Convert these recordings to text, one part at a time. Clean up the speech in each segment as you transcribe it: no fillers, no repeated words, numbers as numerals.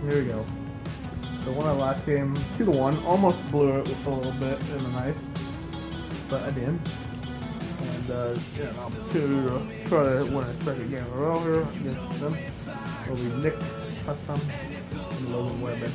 Here we go. So won our last game 2-1. Almost blew it with a little bit in the knife, but I didn't. And yeah, an opportunity to try to win a second game in a row here against them. It'll be Nick Custom and Logan Webber.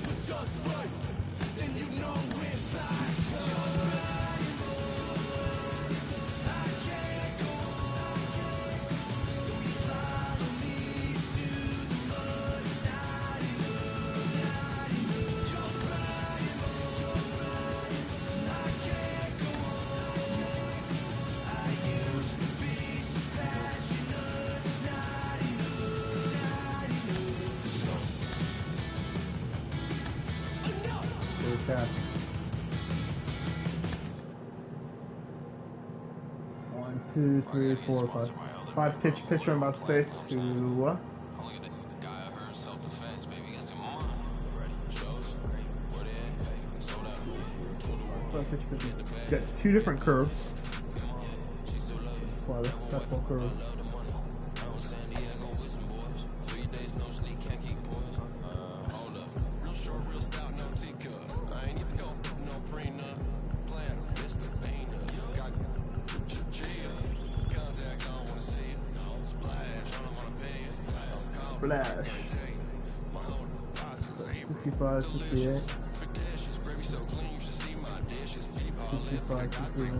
Cash. 1, 2, 3, 4, 5. 5 pitch pitcher in about space to pitch pitcher. Got 2 different curves. Slider, fastball curve. Flash. 65, 68. 65, 68.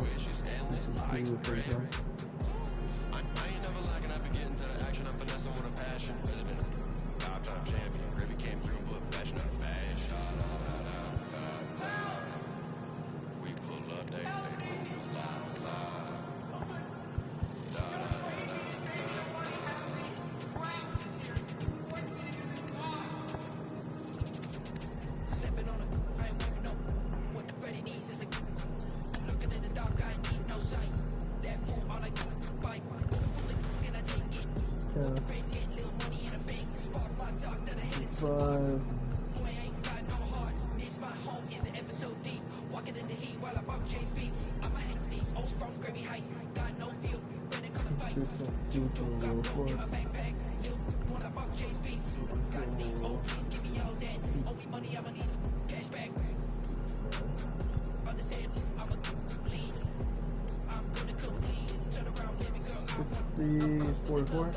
The 44.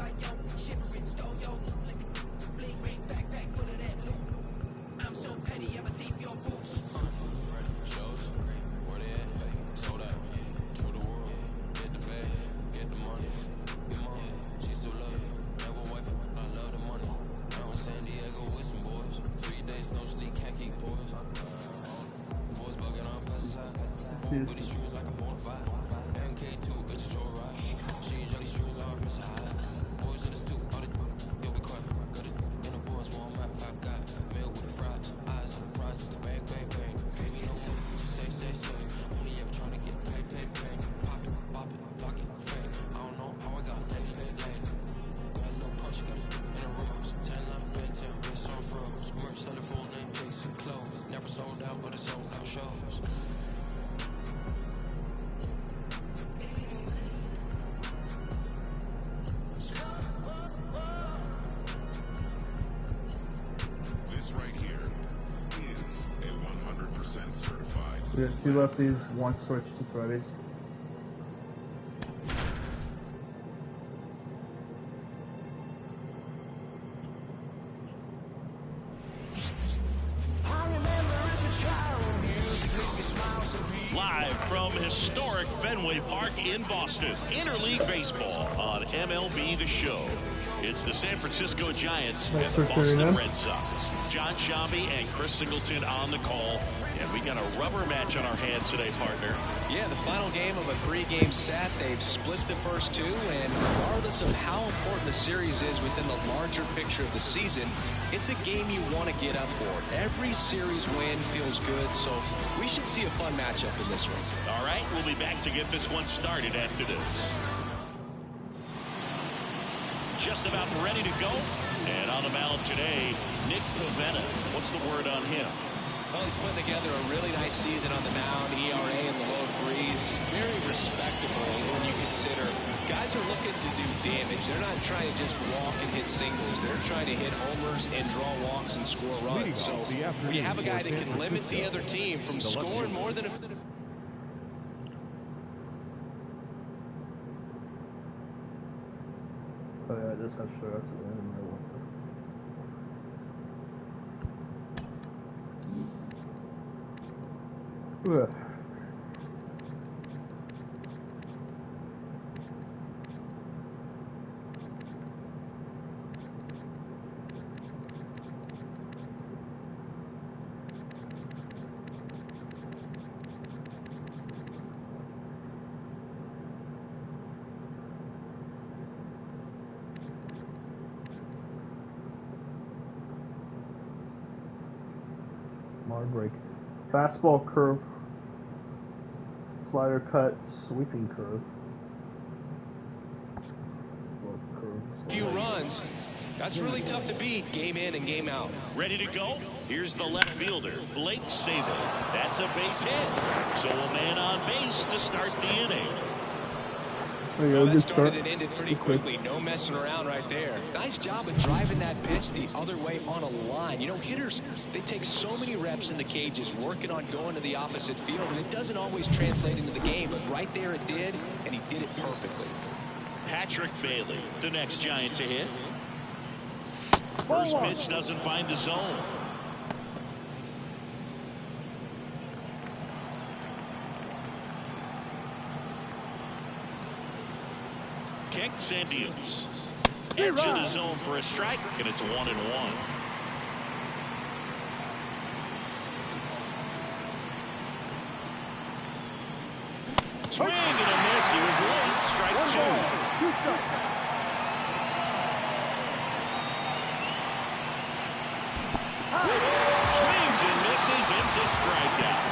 We have 2 lefties, 1 switch to righties. Live from historic Fenway Park in Boston, Interleague Baseball on MLB The Show. It's the San Francisco Giants and the Boston Red Sox. John Shambi and Chris Singleton on the call. And we got a rubber match on our hands today, partner. Yeah, the final game of a 3-game set. They've split the first 2, and regardless of how important the series is within the larger picture of the season, it's a game you want to get up for. Every series win feels good, so we should see a fun matchup in this one. All right, we'll be back to get this one started after this. Just about ready to go. And on the mound today, Nick Pivetta. What's the word on him? Well, he's putting together a really nice season on the mound. ERA in the low threes. Very respectable when you consider guys are looking to do damage. They're not trying to just walk and hit singles. They're trying to hit homers and draw walks and score runs. So when you have a guy that can limit the other team from scoring more than a... Oh yeah, I just have to show us the end. Ugh. Hard break. Fastball curve. Slider cut. Sweeping curve. Few runs. That's really tough to beat game in and game out. Ready to go? Here's the left fielder, Blake Sable. That's a base hit. So a man on base to start the inning. Well, that started and ended pretty quickly. No messing around right there. Nice job of driving that pitch the other way on a line. You know, hitters, they take so many reps in the cages working on going to the opposite field, and it doesn't always translate into the game, but right there it did, and he did it perfectly. Patrick Bailey, the next Giant to hit. First pitch doesn't find the zone. Kicks and deals. Edge of the zone for a strike, and it's 1-1. Swing and a miss. He was late. Strike 2. Swings and misses. It's a strikeout.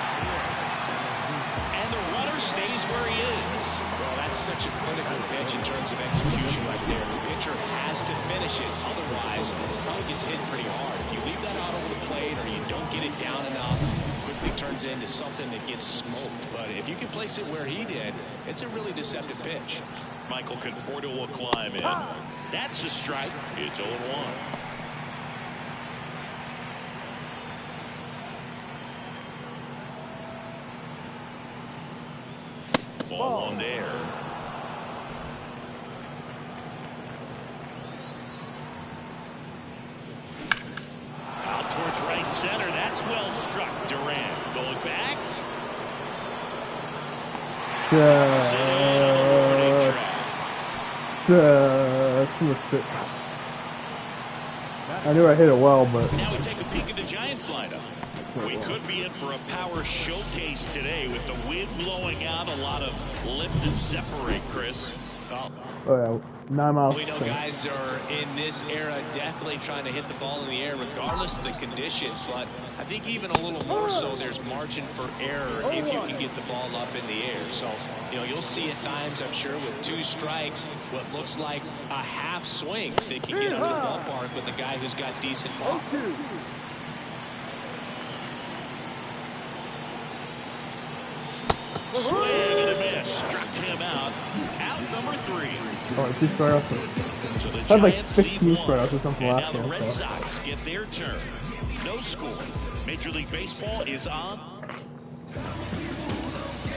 And the runner stays where he is. Well, that's such a critical pitch in terms of execution right there. The pitcher has to finish it. Otherwise, it probably gets hit pretty hard. If you leave that out over the plate or you don't get it down enough, it quickly turns into something that gets smoked. But if you can place it where he did, it's a really deceptive pitch. Michael Conforto will climb in. That's a strike. It's 0-1. Ball on there. Out towards right center. That's well struck. Durant going back. I knew I hit it well, but now we take a peek at the Giants lineup. We could be in for a power showcase today with the wind blowing out. A lot of lift and separate, Chris. oh yeah, 9 miles. We know guys are in this era definitely trying to hit the ball in the air regardless of the conditions, but I think even a little more so there's margin for error if you can get the ball up in the air. So, you know, you'll see at times, I'm sure, with 2 strikes, what looks like a half swing they can get out of the ballpark with a guy who's got decent pop. Swing and a miss. Struck him out. Out number 3. Oh, 2 strikeouts. So the Had like Giants 6 new lead strikeouts or 1. something And last now the game. Red Sox get their turn. No score. Major League Baseball is on.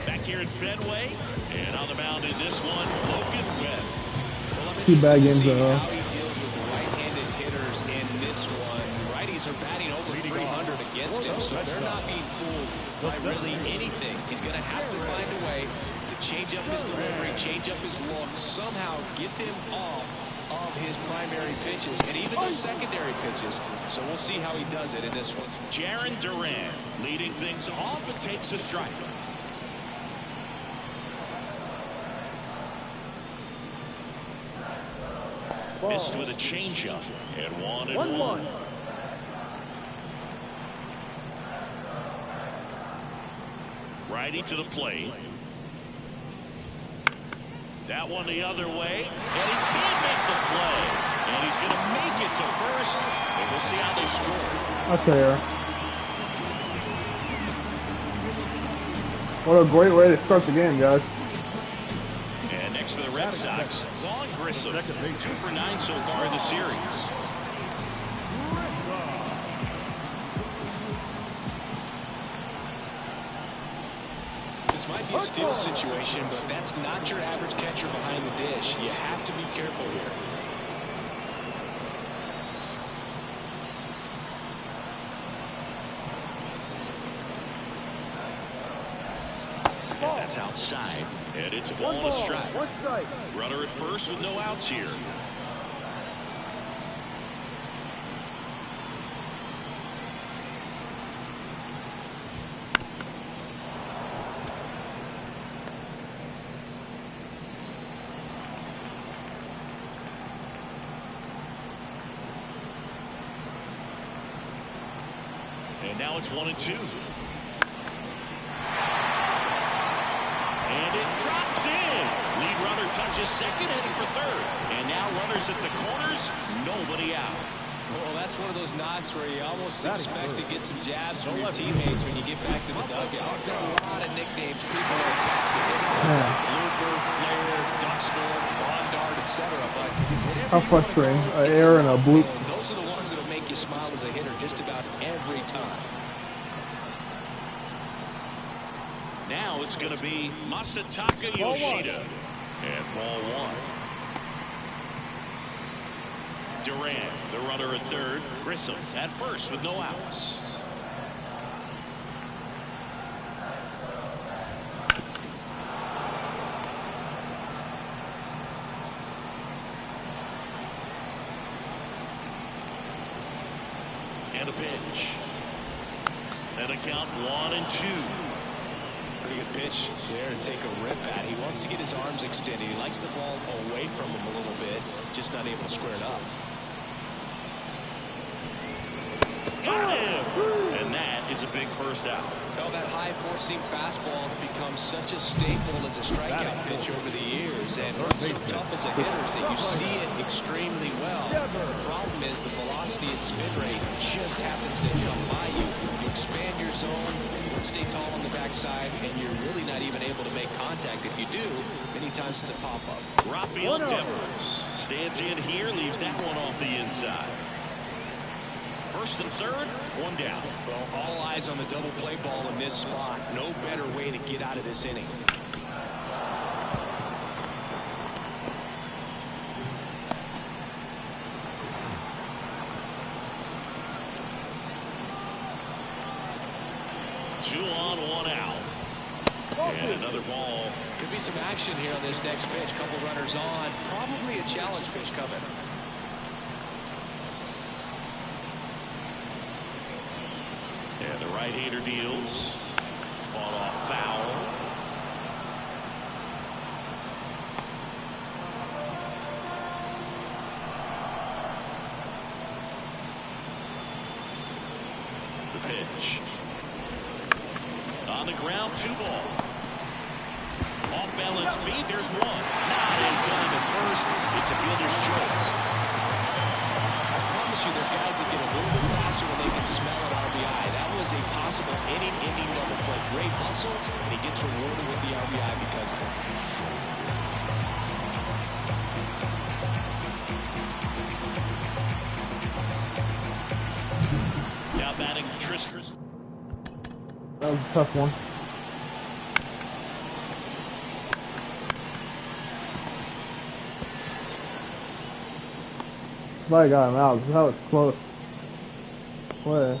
Back here at Fenway. And on the mound in this one, Logan Webb. Well, I'm 2 bad interested to games see in a row. how he deals with the right-handed hitters in this one. Righties are batting over 300 against him, so they're not being fooled by really anything. He's going to have to find a way to change up his delivery, change up his look, somehow get them off of his primary pitches and even those secondary pitches. So we'll see how he does it in this one. Jarren Duran leading things off and takes a strike. Missed with a changeup at 1-1. Righty to the plate. That one the other way, and he did make the play, and he's going to make it to first, and we'll see how they score. I'll tell you. What a great way to start the game, guys. And next for the Red Sox, Vaughn Grissom, 2 for 9 so far in the series. This might be a steal situation, but that's not your average catcher behind the dish. You have to be careful here. And that's outside, and it's a ball and a strike. Runner at first with no outs here. And now it's 1-2. And it drops in. Lead runner touches second, heading for third. And now runners at the corners, nobody out. Well, that's one of those knocks where you almost expect to get some jabs from your teammates when you get back to the dugout. There are a lot of nicknames people are attached to this thing. Looper, Flair, Duckstorm, Lawn Dart, etc. But how frustrating. An error and a bloop. Those are the ones that will make you smile as a hitter just about every time. Now it's going to be Masataka Yoshida. And ball 1. Duran, the runner at third. Grissom at first with no outs. And a pitch. And a count 1-2. Pretty good pitch there to take a rip at. He wants to get his arms extended. He likes the ball away from him a little bit, just not able to square it up. Got him! And that is a big first out. Well, that high four-seam fastball has become such a staple as a strikeout pitch over the years, and it's so tough as a hitter is that you see it extremely well. The problem is the velocity and spin rate just happens to jump by you. You expand your zone, you stay tall on the backside, and you're really not even able to make contact. If you do, many times it's a pop-up. Rafael Devers stands in here, leaves that one off the inside. First and third, 1 down. Well, all eyes on the double play ball in this spot. No better way to get out of this inning. Two on, 1 out. And another ball. Could be some action here on this next pitch. Couple runners on. Probably a challenge pitch coming. And the right-hander deals. Fought off foul. The pitch. On the ground, 2 ball. Off balance feed, there's 1. Not in time at first. It's a fielder's choice. I promise you there are guys that get a little bit faster when they can smell an RBI. That was a possible inning double play. Great hustle, and he gets rewarded with the RBI because of it. Now batting Tristan. That was a tough one. I got him out. That was close. What?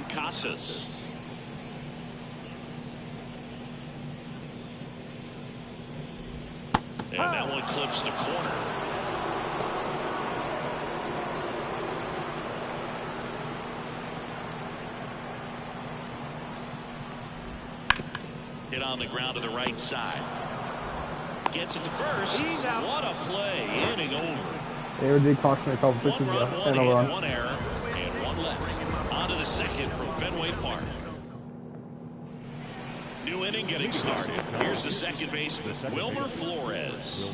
Casas. And that one clips the corner. Hit on the ground to the right side. Gets it to first. What a play. Inning over. They did cost me a couple pitches and a run. 1 error and 1 left. On to the second from Fenway Park. New inning getting started. Here's the second baseman, Wilmer Flores.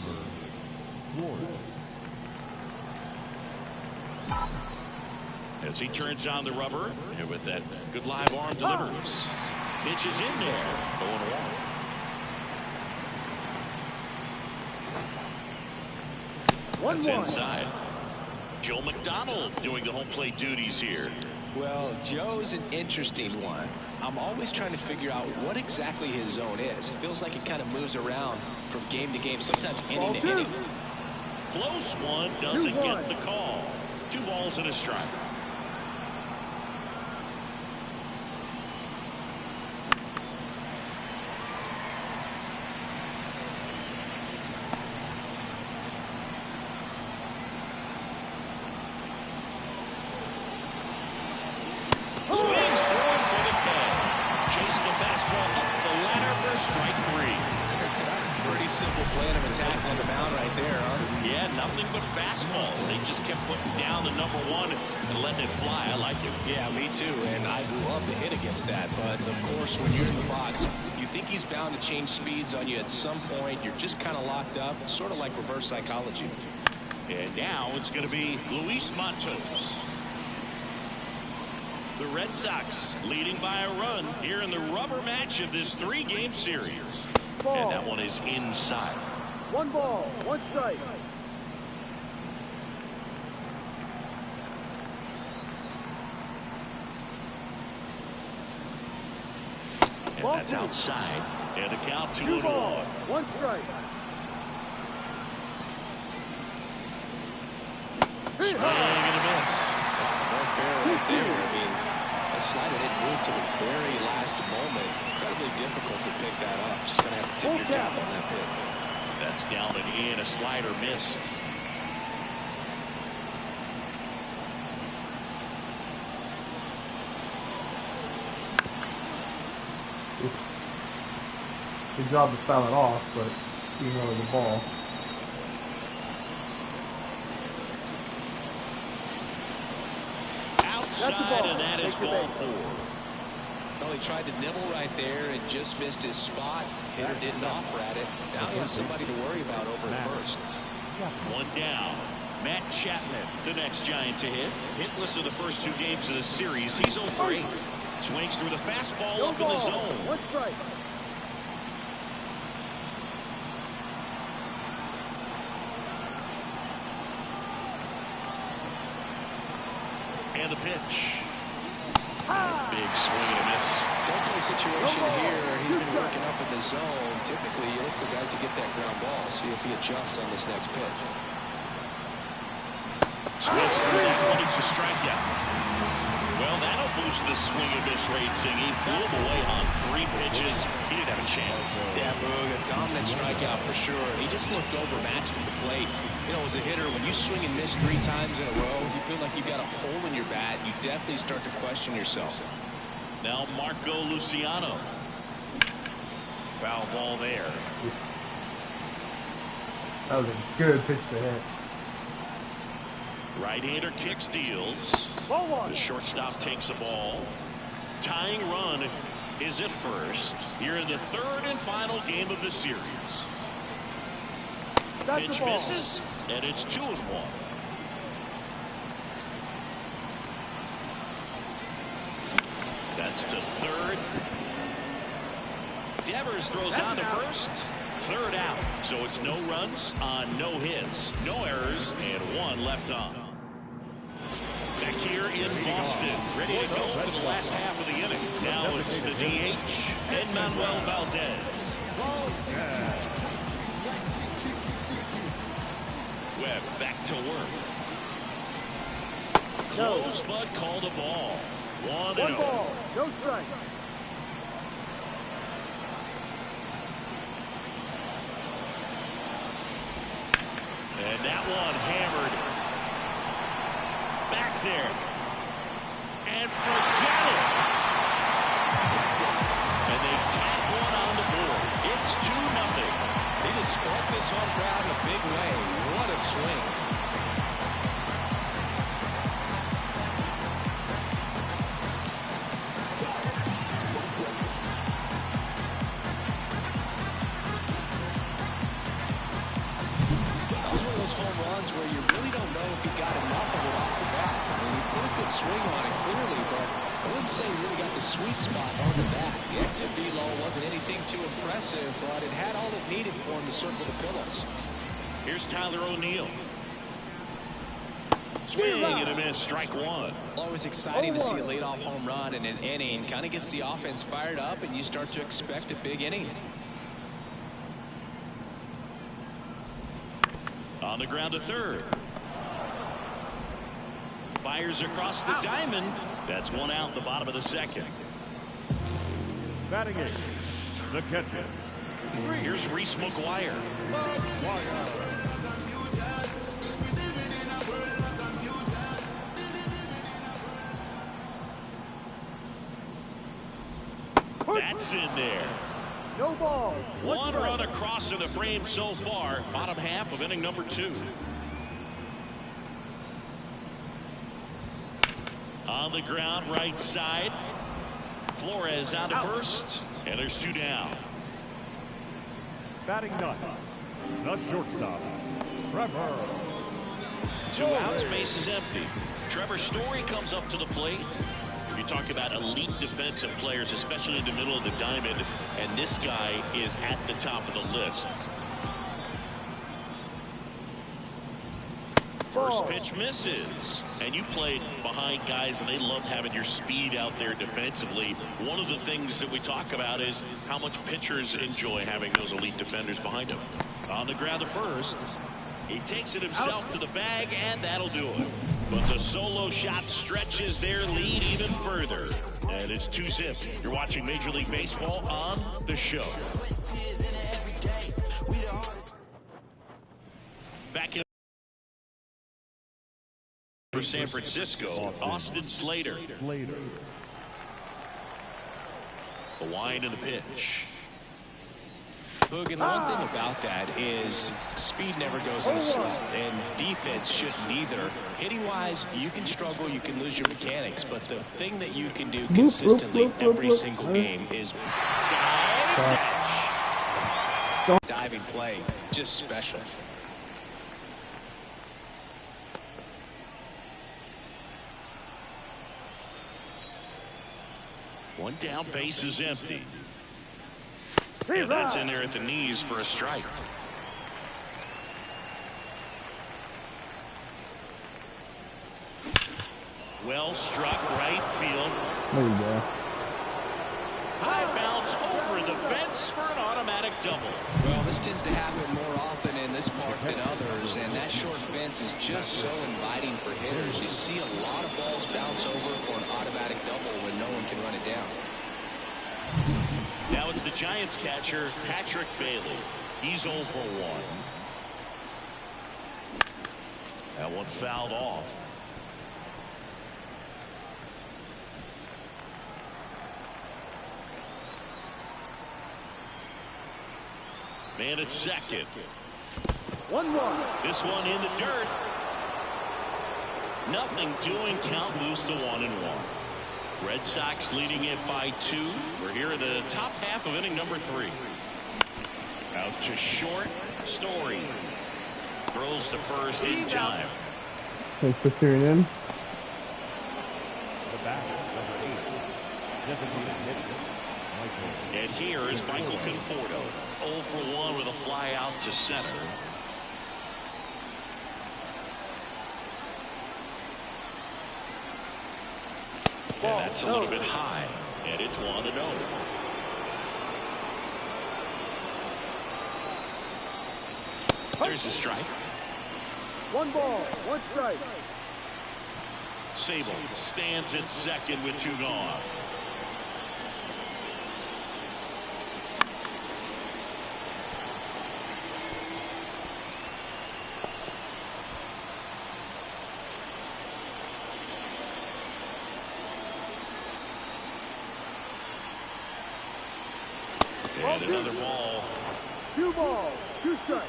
as he turns on the rubber. And with that good live arm delivers. Pitch is in there. 0-1. That's inside. Joe McDonald doing the home plate duties here. Well, Joe's an interesting one. I'm always trying to figure out what exactly his zone is. It feels like it kind of moves around from game to game, sometimes inning to inning. Close one, doesn't get the call. 2 balls and a strike. Swings through for the ball. Chase the fastball up the ladder for strike 3. Pretty simple plan of attack on the mound right there, huh? Yeah, nothing but fastballs. They just kept putting down the #1 and letting it fly. I like it. Yeah, me too. And I'd love to hit against that. But, of course, when you're in the box, you think he's bound to change speeds on you at some point. You're just kind of locked up. It's sort of like reverse psychology. And now it's going to be Luis Matos. The Red Sox leading by a run here in the rubber match of this 3-game series. And that one is inside. 1 ball, 1 strike. And that's outside. And the count 2-1. 1 strike. Swing and a miss. Well, fair right there. I mean, that slider didn't move to the very last moment. Incredibly difficult to pick that up. Just going to have to tip your cap on that pitch. That's down and in. A slider missed. Good job to foul it off, but he wanted the ball. Outside, and that is ball 4. Well, he tried to nibble right there and just missed his spot. Hitter didn't offer at it. Now he has somebody to worry about over at first. 1 down. Matt Chapman, the next Giant to hit. Hitless in the first 2 games of the series. He's 0 for 8. Swings through the fastball up in the zone. 1 strike. And the pitch. Big swing and a miss. Don't play situation here. He's been working up in the zone. Typically, you look for guys to get that ground ball. See if he adjusts on this next pitch. Swings through that one. It's a strikeout. Well, that'll boost the swing and miss rate, Singy. Blew him away on 3 pitches. He didn't have a chance. Yeah, Boog, a dominant strikeout for sure. He just looked overmatched at the plate. You know, as a hitter, when you swing and miss 3 times in a row, you feel like you've got a hole in your bat. You definitely start to question yourself. Now Marco Luciano. Foul ball there. That was a good pitch to hit. Right-hander kicks, deals. The shortstop takes a ball. Tying run is at first here in the 3rd and final game of the series. Pitch misses, and it's 2-1. That's to 3rd. Devers throws on to 1st. 3rd out. So it's no runs on no hits, no errors, and 1 left on. Back here in Boston, ready to go for the last half of the inning. Now it's the DH, Edmanuel Valdez. Webb back to work. Close, but called a ball. 1-0. ball, no strike. And that one hammered. Back there. And forget it. And they tap one on the board. It's 2-0. He just sparked this home crowd in a big way. What a swing. those home runs where you really don't know if he got enough of it off the bat. I mean, he put a good swing on it clearly, but I wouldn't say he really got the sweet spot on the bat. The exit velo wasn't anything too impressive, but it had all it needed for him to circle the pillows. Here's Tyler O'Neill. Swing and a miss, strike one. Always exciting to see a leadoff home run in an inning. Kind of gets the offense fired up, and you start to expect a big inning. On the ground to third. Fires across the diamond. That's one out in the bottom of the second. Batting eighth, the catcher. Here's Reese McGuire. That's in there. No ball. One run across in the frame so far. Bottom half of inning number 2. On the ground, right side. Flores out to first. And there's 2 down. Batting ninth, the shortstop, Trevor. 2 outs, base is empty. Trevor Story comes up to the plate. You talk about elite defensive players, especially in the middle of the diamond, and this guy is at the top of the list. First pitch misses, and you played behind guys, and they love having your speed out there defensively. One of the things that we talk about is how much pitchers enjoy having those elite defenders behind them. On the ground to first, he takes it himself to the bag, and that'll do it. But the solo shot stretches their lead even further. And it's 2-zip. You're watching Major League Baseball on the show. Back in for San Francisco, Austin Slater. The wind and the pitch. Boog, and the one thing about that is speed never goes in a slip, and defense shouldn't either. Hitting-wise, you can struggle, you can lose your mechanics, but the thing that you can do consistently every single game is diving play, just special. One down, base is empty. And that's in there at the knees for a strike. Well struck, right field. There you go. High bounce over the fence for an automatic double. Well, this tends to happen more often in this park than others, and that short fence is just so inviting for hitters. You see a lot of balls bounce over for an automatic double when no one can run it down. Now it's the Giants catcher, Patrick Bailey. He's 0 for 1. That one fouled off. Man at second. 1-1. This one in the dirt. Nothing doing. Count moves to 1-1. Red Sox leading it by 2. We're here in the top half of inning number 3. Out to short. Story throws to first in time. Thanks for tuning in. And here is Michael Conforto. 0 for 1 with a fly out to center. And that's a little bit high, and it's 1-0. There's a strike. 1 ball, 1 strike. Sable stands at second with 2 gone. And another ball. 2 balls, 2 strikes.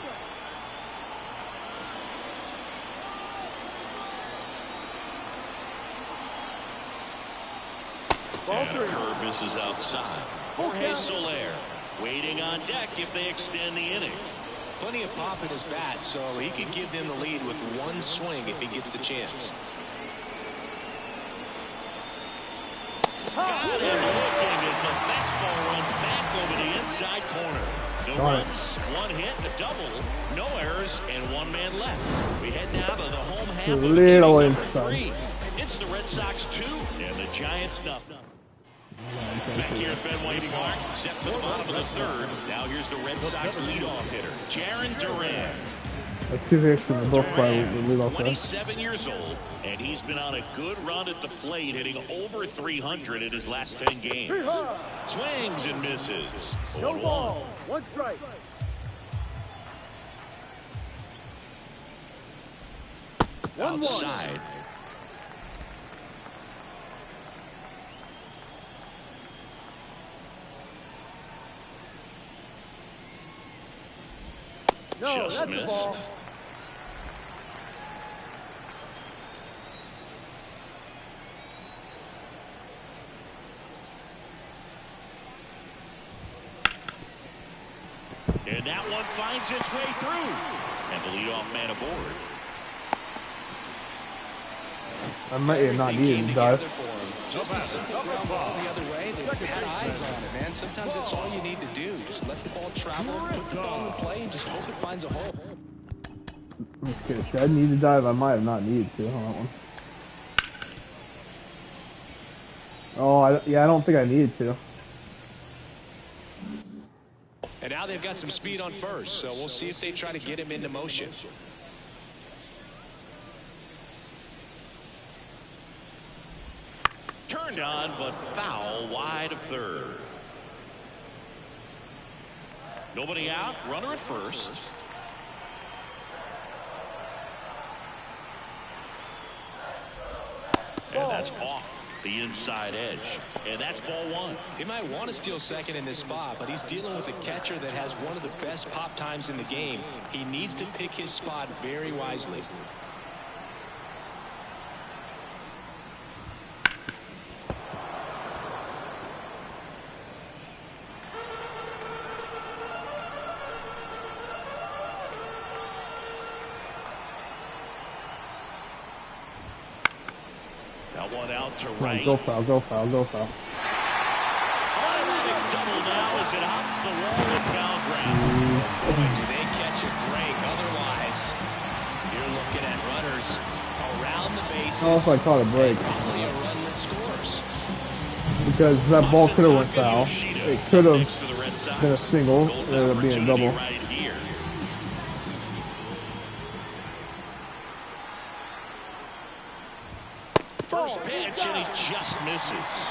And a curve misses outside. Jorge Soler waiting on deck if they extend the inning. plenty of pop in his bat, so he could give them the lead with one swing if he gets the chance. Got him looking as the fastball runs back over the inside corner. No runs, one hit, a double, no errors, and one man left. We head now to the home half of inning number 3. It's the Red Sox 2 and the Giants nothing. Back here at Fenway Park, set to the bottom of the 3rd. Now here's the Red Sox leadoff hitter, Jarren Duran. Duran, 27 years old, and he's been on a good run at the plate, hitting over 300 in his last 10 games. Swings and misses. 1-1. 1 strike. Outside. No, Just missed. And that one finds its way through. And the leadoff man aboard. I might not need to dive. Just a simple ground ball the other way. They've had eyes on it, man. Sometimes that's all you need to do. Just let the ball travel, put the ball in play, and just hope it finds a hole. Okay, if I need to dive, I might have not needed to on that one. Oh, yeah, I don't think I needed to. And now they've got some speed on first, so we'll see if they try to get him into motion. Turned on, but foul wide of 3rd. Nobody out, runner at first. And that's off the inside edge. And that's ball 1. He might want to steal second in this spot, but he's dealing with a catcher that has one of the best pop times in the game. He needs to pick his spot very wisely. That one out to right. Go foul, go foul, go foul. Automatic double now as it hops the wall with foul ground. Boy, do they catch a break. Otherwise, you're looking at runners around the bases. I don't know if I caught a break. Probably a run that scores. Because that ball could have went foul. It could have been a single. It ended up being a double. Right here. First pitch, and he just misses.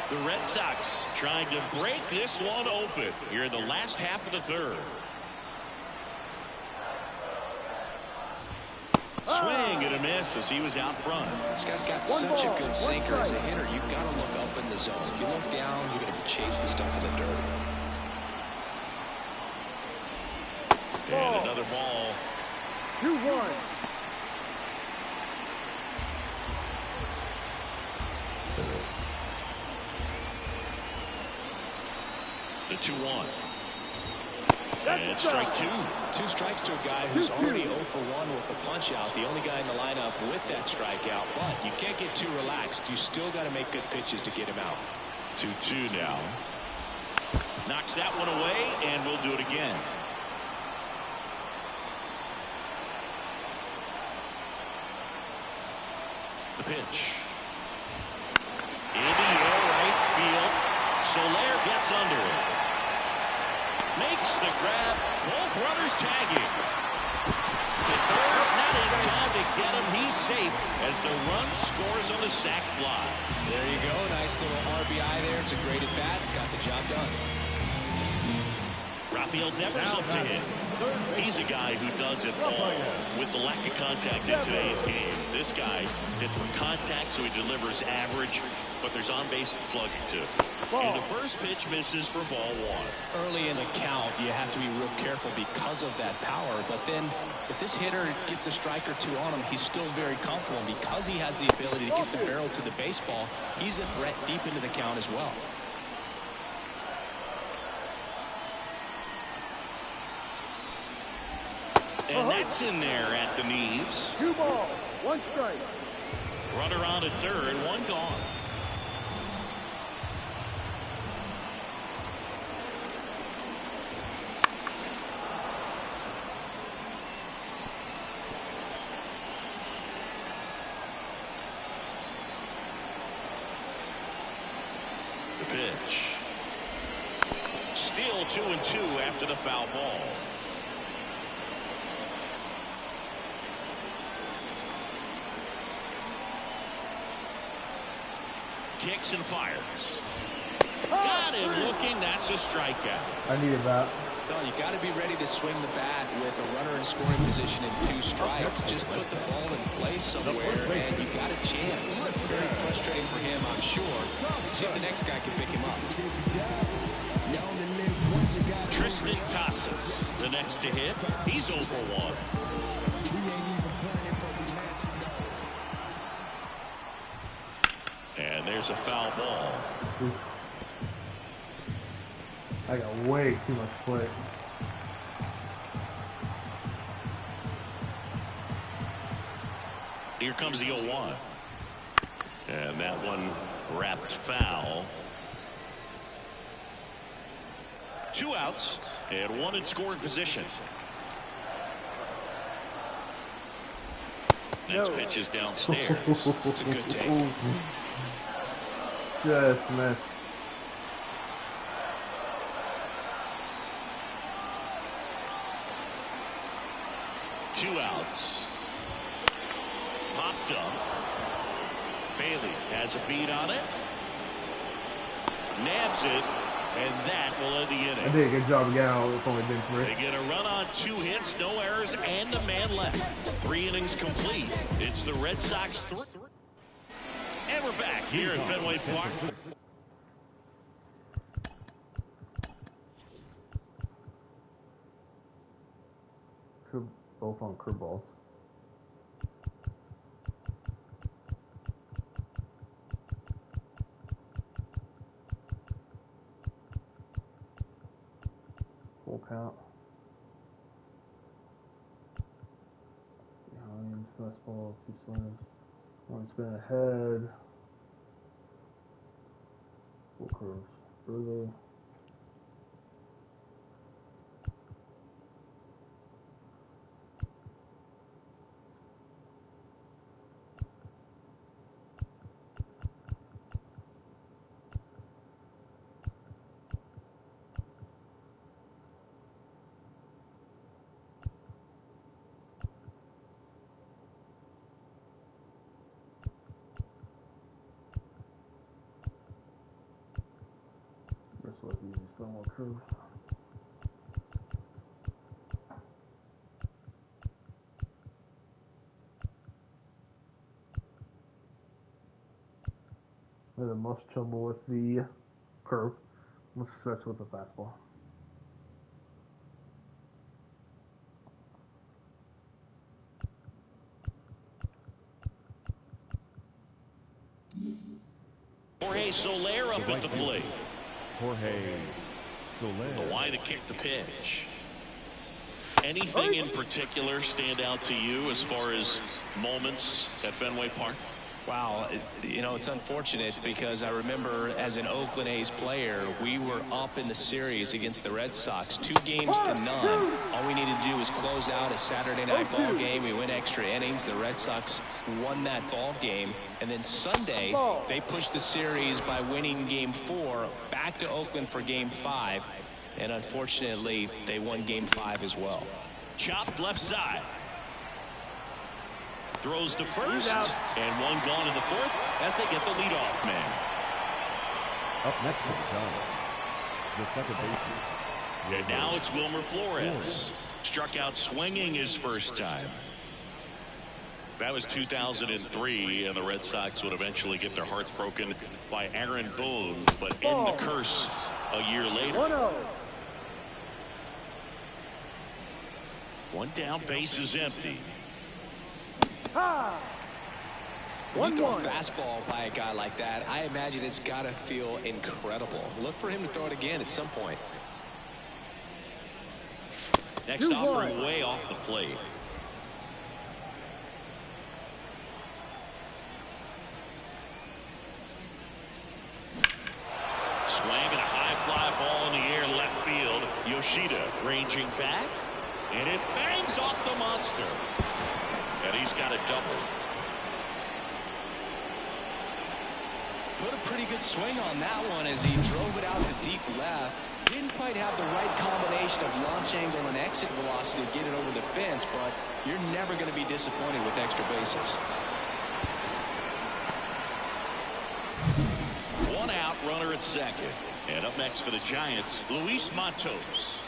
The Red Sox trying to break this one open here in the last half of the 3rd. Swing and a miss as he was out front. This guy's got such a good sinker as a hitter. You've got to look up in the zone. If you look down, you're going to be chasing stuff in the dirt. And another ball. 2-1. The 2-1. And strike 2. 2 strikes to a guy who's already 0 for 1 with the punch out. The only guy in the lineup with that strikeout. But you can't get too relaxed. You still got to make good pitches to get him out. 2-2 now. Knocks that one away, and we'll do it again. The pitch. In the air, right field. Soler gets under it. Makes the grab. Both runners tagging. To third, not in time to get him. He's safe as the run scores on the sac fly. There you go. Nice little RBI there. It's a great at bat. Got the job done. Rafael Devers up to hit. He's a guy who does it all with the lack of contact in today's game. This guy hits for contact, so he delivers average, but there's on-base and slugging too. And the first pitch misses for ball 1. Early in the count, you have to be real careful because of that power. But then if this hitter gets a strike or 2 on him, he's still very comfortable. And because he has the ability to get the barrel to the baseball, he's a threat deep into the count as well. And that's in there at the knees. 2 balls, 1 strike. Runner on at third, 1 gone. The pitch. Still 2-2 after the foul ball. Kicks and fires. Got him looking. That's a strikeout. I needed that. No, you got to be ready to swing the bat with a runner in scoring position and 2 strikes. Just put the ball in place somewhere, and you got a chance. Very frustrating for him, I'm sure. See if the next guy can pick him up. Tristan Casas, the next to hit. He's 0 for 1. And there's a foul ball. I got way too much play. Here comes the 0-1. And that one wrapped foul. 2 outs and 1 in scoring position. Next pitch is downstairs. It's a good take. Just missed. Two outs. Popped up. Bailey has a beat on it. Nabs it. And that will end the inning. I did a good job again. It's only been 3. They get a run on 2 hits, no errors, and a man left. 3 innings complete. It's the Red Sox 3. And we're back here at Fenway Park. Both on curveballs. Full count. Behind, fastball, 2 slams. 1 spin ahead. Full curves. Further. Curve. There's a most trouble with the curve. Let's success with the fastball. Jorge Soler up at the plate. Jorge Soler. The line to kick the pitch. Anything in particular stand out to you as far as moments at Fenway Park? Wow, you know, it's unfortunate because I remember as an Oakland A's player, we were up in the series against the Red Sox, 2-0. All we needed to do was close out a Saturday night ball game. We went extra innings. The Red Sox won that ball game. And then Sunday, they pushed the series by winning Game 4 back to Oakland for Game 5. And unfortunately, they won Game 5 as well. Chopped left side. Throws to first, and 1 gone in the 4th as they get the leadoff man. Up next is John, the second baseman. And now it's Wilmer Flores. Struck out swinging his first time. That was 2003, and the Red Sox would eventually get their hearts broken by Aaron Boone, but end the curse a year later. 1-0. 1 down, base is empty. When you throw a fastball by a guy like that, I imagine it's got to feel incredible. Look for him to throw it again at some point. Next offering way off the plate. Swing and a high fly ball in the air left field. Yoshida ranging back. And it bangs off the monster. And he's got a double. Put a pretty good swing on that one as he drove it out to deep left. Didn't quite have the right combination of launch angle and exit velocity to get it over the fence, but you're never going to be disappointed with extra bases. One out, runner at second. And up next for the Giants, Luis Matos.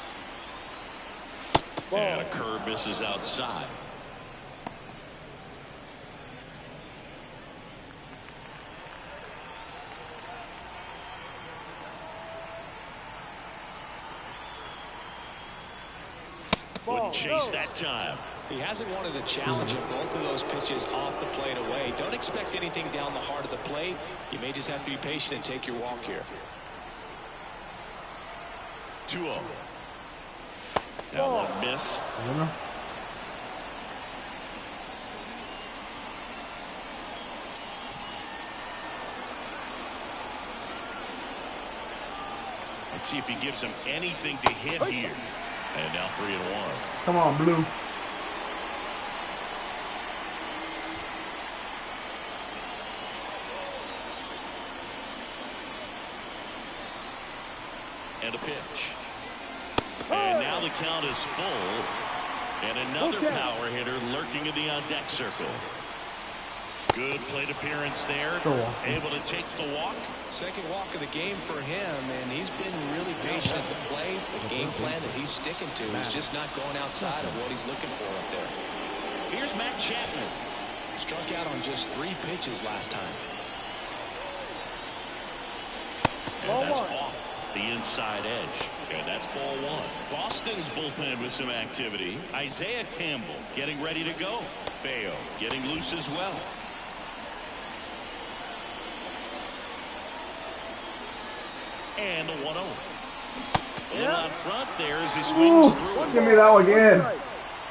And a curve misses outside. Wouldn't chase that time. He hasn't wanted a challenge of both of those pitches off the plate away. Don't expect anything down the heart of the plate. You may just have to be patient and take your walk here. 2-0. That one missed. Let's see if he gives him anything to hit here. And now 3-1. Come on, Blue. And a pitch. And now the count is full. And another power hitter lurking in the on-deck circle. Good plate appearance there. Able to take the walk. Second walk of the game for him, and he's been really patient at the plate. The game plan that he's sticking to is just not going outside of what he's looking for up there. Here's Matt Chapman. Struck out on just 3 pitches last time. And that's off the inside edge. And that's ball 1. Boston's bullpen with some activity. Isaiah Campbell getting ready to go. Bayo getting loose as well. And the 1-0. A little out front there as he swings through. Give me that one again.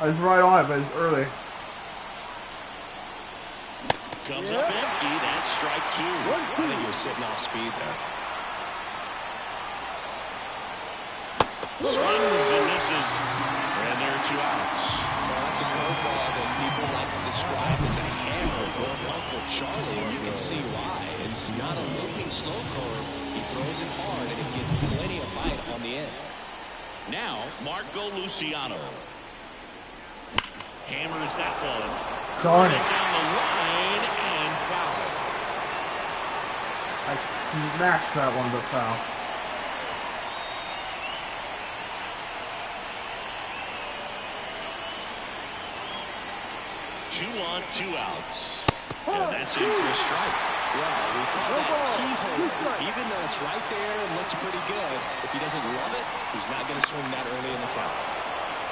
I was right on it, but it's early. Comes up empty. That's strike 2. I think he was sitting off speed there. Swings and misses. And there are 2 outs. Well, that's a curveball that people like to describe as a hammer going Uncle Charlie, and you can see why. It's not a looping slow curve. He throws it hard, and it gets plenty of bite on the end. Now, Marco Luciano. Hammers that one. Darn it. Down the line and foul. I smashed that one, but foul. 2 on, 2 outs. And that's in for a strike. Well, we call that keyhole. Even though it's right there and looks pretty good, if he doesn't love it, he's not going to swing that early in the count.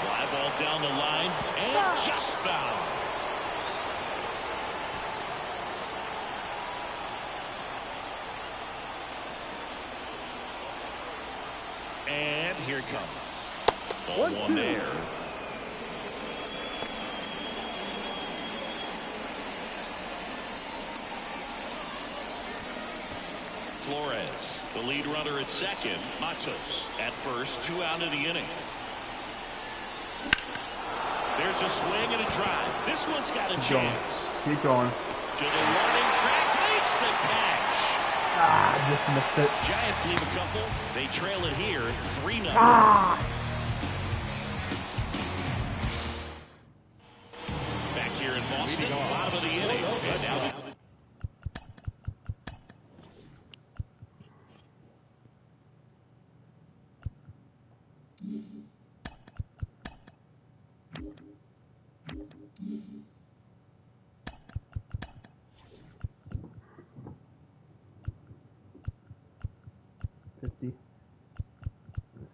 Fly ball down the line and just foul. And here it comes. Ball 1 there. Flores, the lead runner at second. Matos at first, 2 out of the inning. There's a swing and a drive. This one's got a chance. Keep going. To the running track, makes the catch. Ah, just missed it. Giants leave a couple. They trail it here, 3-0. Back here in Boston, bottom of the inning. And now the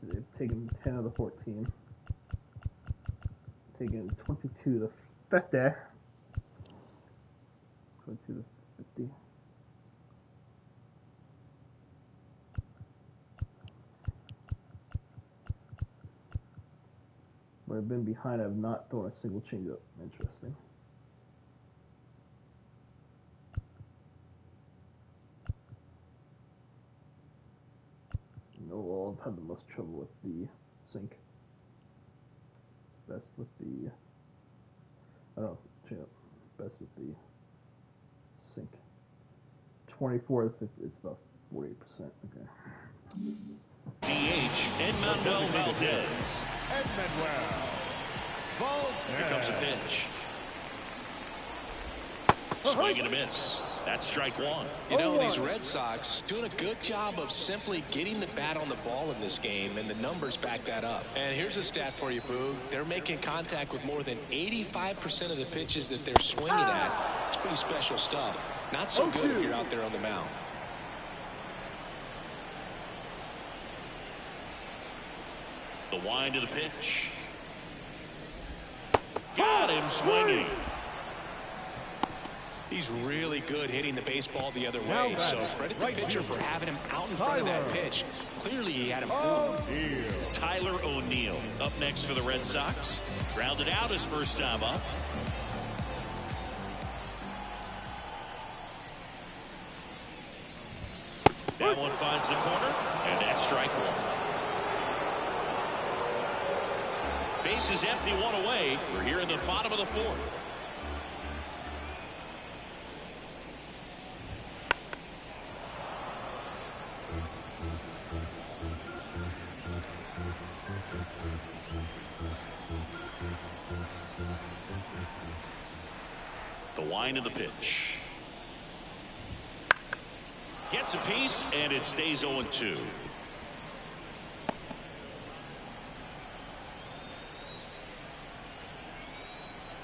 They've taken 10 of the 14. Taken 22 the 50. 22 the 50. When I've been behind, I've not thrown a single changeup. Interesting. No, I've had the most trouble with the sink. Best with the, I don't know, changeup. Best with the sink. 24 to 50, it's about 48%. Okay. DH, Edmundo Valdez. Here comes a pitch. Swing and a miss. That's strike one. You know, these Red Sox doing a good job of simply getting the bat on the ball in this game, and the numbers back that up. And here's a stat for you, Boog. They're making contact with more than 85% of the pitches that they're swinging at. It's pretty special stuff. Not so good if you're out there on the mound. The wind of the pitch. Got him swinging. He's really good hitting the baseball the other way, so credit the pitcher for having him out in front of that pitch. Clearly, he had him fooled. Tyler O'Neill up next for the Red Sox. Grounded out his first time up. That one finds the corner, and that's strike one. Base is empty, one away. We're here in the bottom of the fourth. The wind of the pitch. Gets a piece, and it stays 0-2.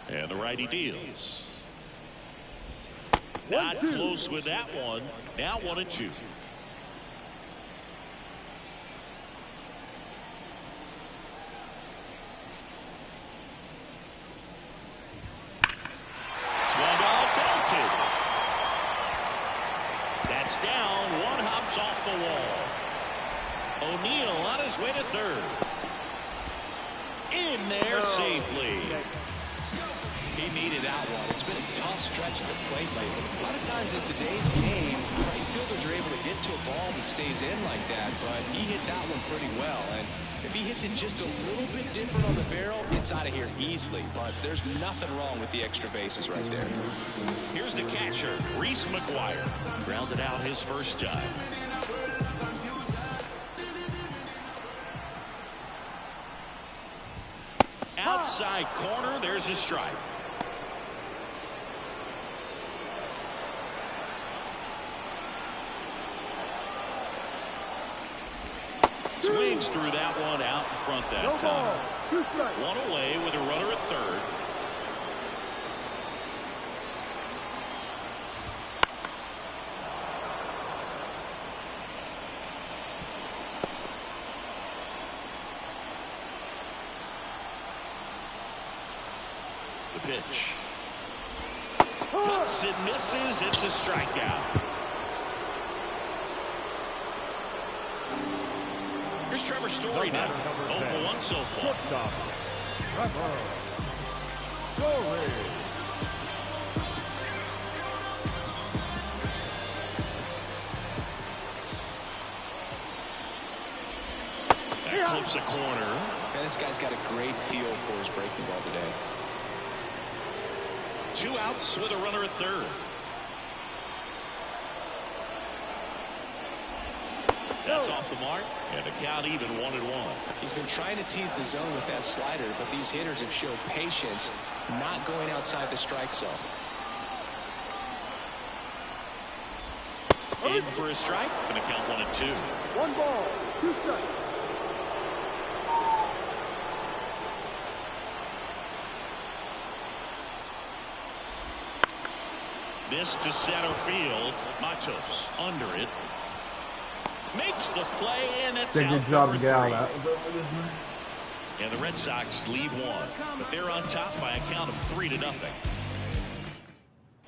And the righty deals. Not close with that one. Now 1-2. Swung on, belted. That's down. One hops off the wall. O'Neill on his way to third. In there safely. He needed that one. It's been a tough stretch at the plate lately. A lot of times in today's game, right fielders are able to get to a ball that stays in like that, but he hit that one pretty well. And if he hits it just a little bit different on the barrel, it's out of here easily. But there's nothing wrong with the extra bases right there. Here's the catcher, Reese McGuire. Grounded out his first time. Outside corner, there's a strike. Swings through that one out in front that time. One away with a runner at third. The pitch. Cuts and misses. It's a strikeout. Here's Trevor Story now. 0-for-1 so far. Trevor Story. That clips the corner. Man, this guy's got a great feel for his breaking ball today. 2 outs with a runner at third. That's off the mark, and the count even 1-1. He's been trying to tease the zone with that slider, but these hitters have showed patience, not going outside the strike zone. In for a strike, going to count 1-2. 1 ball, 2 strikes. This to center field. Matos under it. Makes the play, and it's out. Good job to get out number of 3. that. And the Red Sox lead 1, but they're on top by a count of 3-0.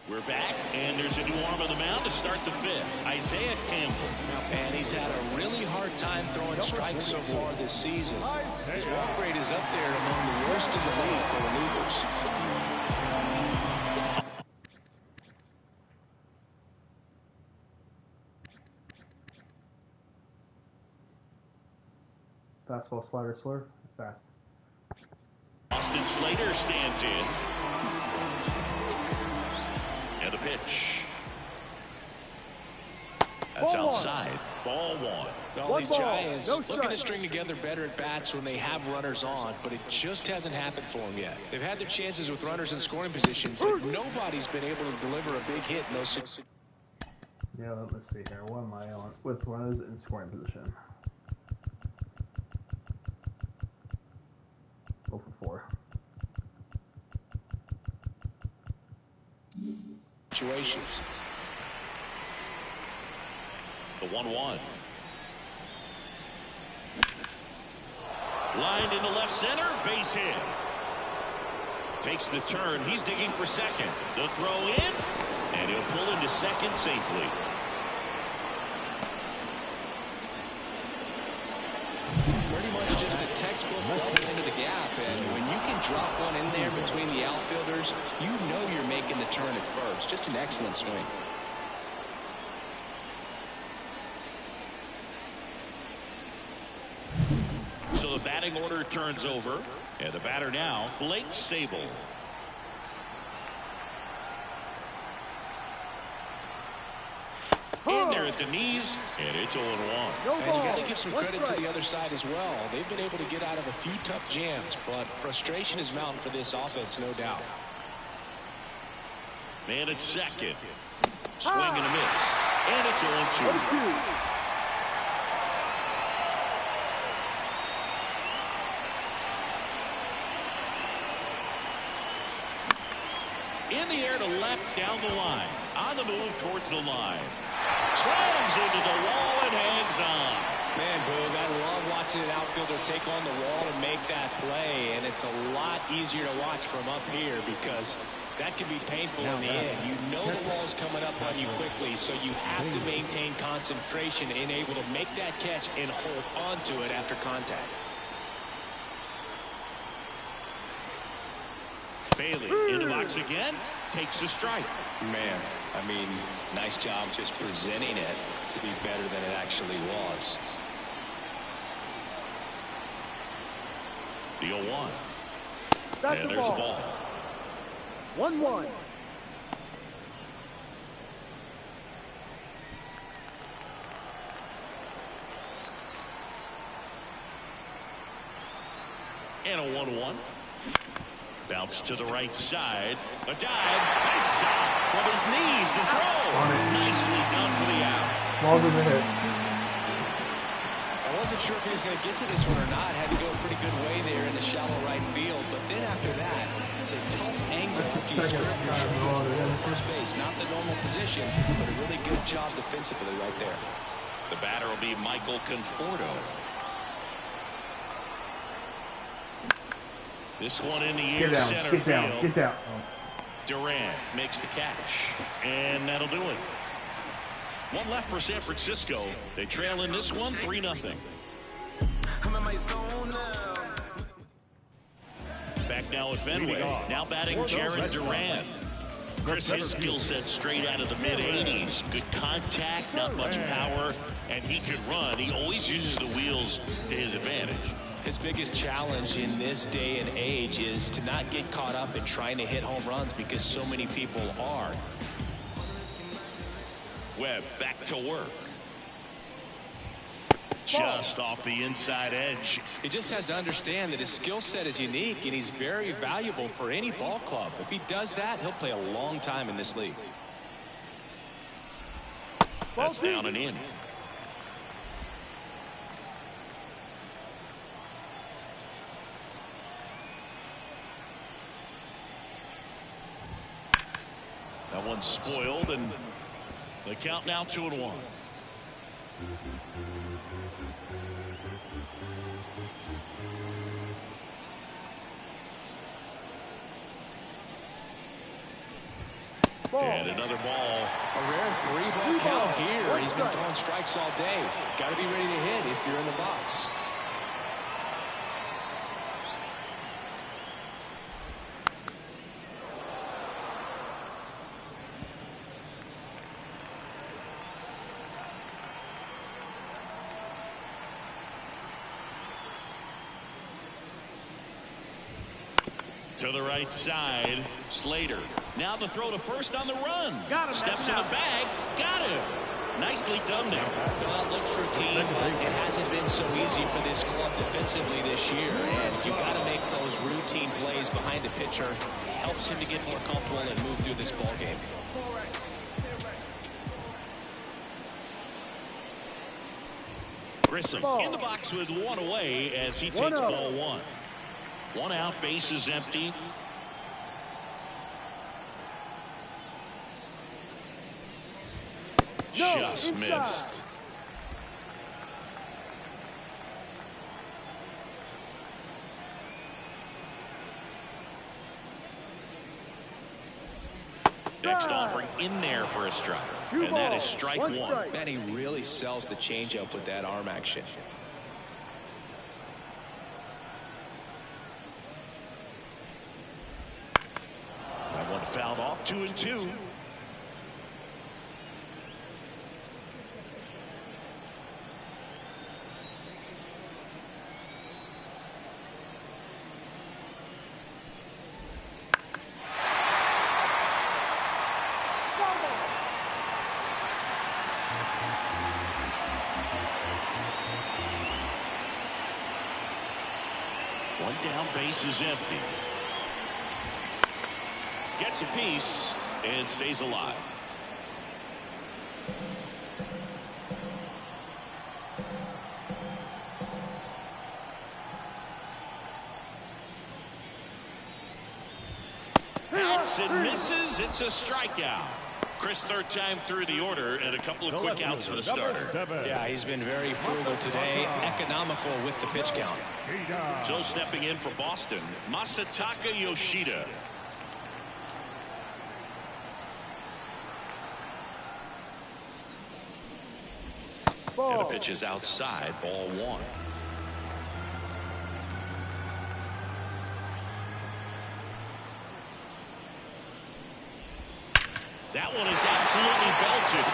We're back, and there's a new arm on the mound to start the fifth. Isaiah Campbell. And he's had a really hard time throwing strikes so far this season. His walk rate is up there among the worst in the league for relievers. Fastball, slider, slur, fast. Austin Slater stands in. And a pitch. That's outside. Ball one. Well, these Giants looking to string together better at bats when they have runners on, but it just hasn't happened for them yet. They've had their chances with runners in scoring position, but nobody's been able to deliver a big hit in those situations. Yeah, let's see here. What am I on with runners in scoring position? 0 for 4. Situations. The 1-1. Lined into left center, base hit. Takes the turn. He's digging for second. The throw in, and he'll pull into second safely. Pretty much just a textbook double into the gap, and when you can drop one in there between the outfielders, you know you're making the turn at first. Just an excellent swing. So the batting order turns over, and the batter now, Blake Sable. In there at the knees, and it's 0-1. And you got to give some credit to the other side as well. They've been able to get out of a few tough jams, but frustration is mounting for this offense, no doubt. Man at second. Swing and a miss. And it's 0-2. In the air to left, down the line. On the move towards the line. Slams into the wall and hangs on. Man, Boog, I love watching an outfielder take on the wall and make that play, and it's a lot easier to watch from up here because that can be painful in the end. You know the wall's coming up on you quickly, so you have to maintain concentration and able to make that catch and hold on to it after contact. Bailey in the box again, takes the strike. Man, I mean, nice job just presenting it to be better than it actually was. The 0-1. That's And the there's a ball. ball. 1-1. And a 1-1. Bounce to the right side. A dive. Nice stop from his knees. The throw. Nicely done for the out. Ball to the hit. I wasn't sure if he was going to get to this one or not. Had to go a pretty good way there in the shallow right field. But then after that, it's a tough angle after you square up your shoulders to first base. Not the normal position, but a really good job defensively right there. The batter will be Michael Conforto. This one in the air, center get down, field. get down. Durant makes the catch, and that'll do it. One left for San Francisco. They trail in this one 3-0. Back now at Fenway. Now batting Jaron Durant. Chris, his skill set straight out of the mid-80s. Good contact, not much power, and he can run. He always uses the wheels to his advantage. His biggest challenge in this day and age is to not get caught up in trying to hit home runs because so many people are. Webb back to work. Just off the inside edge. He just has to understand that his skill set is unique and he's very valuable for any ball club. If he does that, he'll play a long time in this league. That's down and in. That one's spoiled, and the count now 2-1. And another ball. A rare three-ball count here. He's been throwing strikes all day. Got to be ready to hit if you're in the box. To the right side, Slater. Now the throw to first on the run. Steps in the bag. Got him. Nicely done there. Well, it looks routine, but it hasn't been so easy for this club defensively this year. And you've got to make those routine plays behind a pitcher. Helps him to get more comfortable and move through this ball game. Grissom in the box with one away as he takes ball one. One out, base is empty. Just missed. Next offering in there for a strike. And that is strike one. Man, he really sells the changeup with that arm action. That one fouled off, 2-2. One down, base is empty. Gets a piece and stays alive. Hacks and misses. It's a strikeout. Chris, third time through the order and a couple of quick outs for the starter. Yeah, he's been very frugal today, economical with the pitch count. So stepping in for Boston, Masataka Yoshida. And the pitch is outside, ball one. That one is absolutely belted.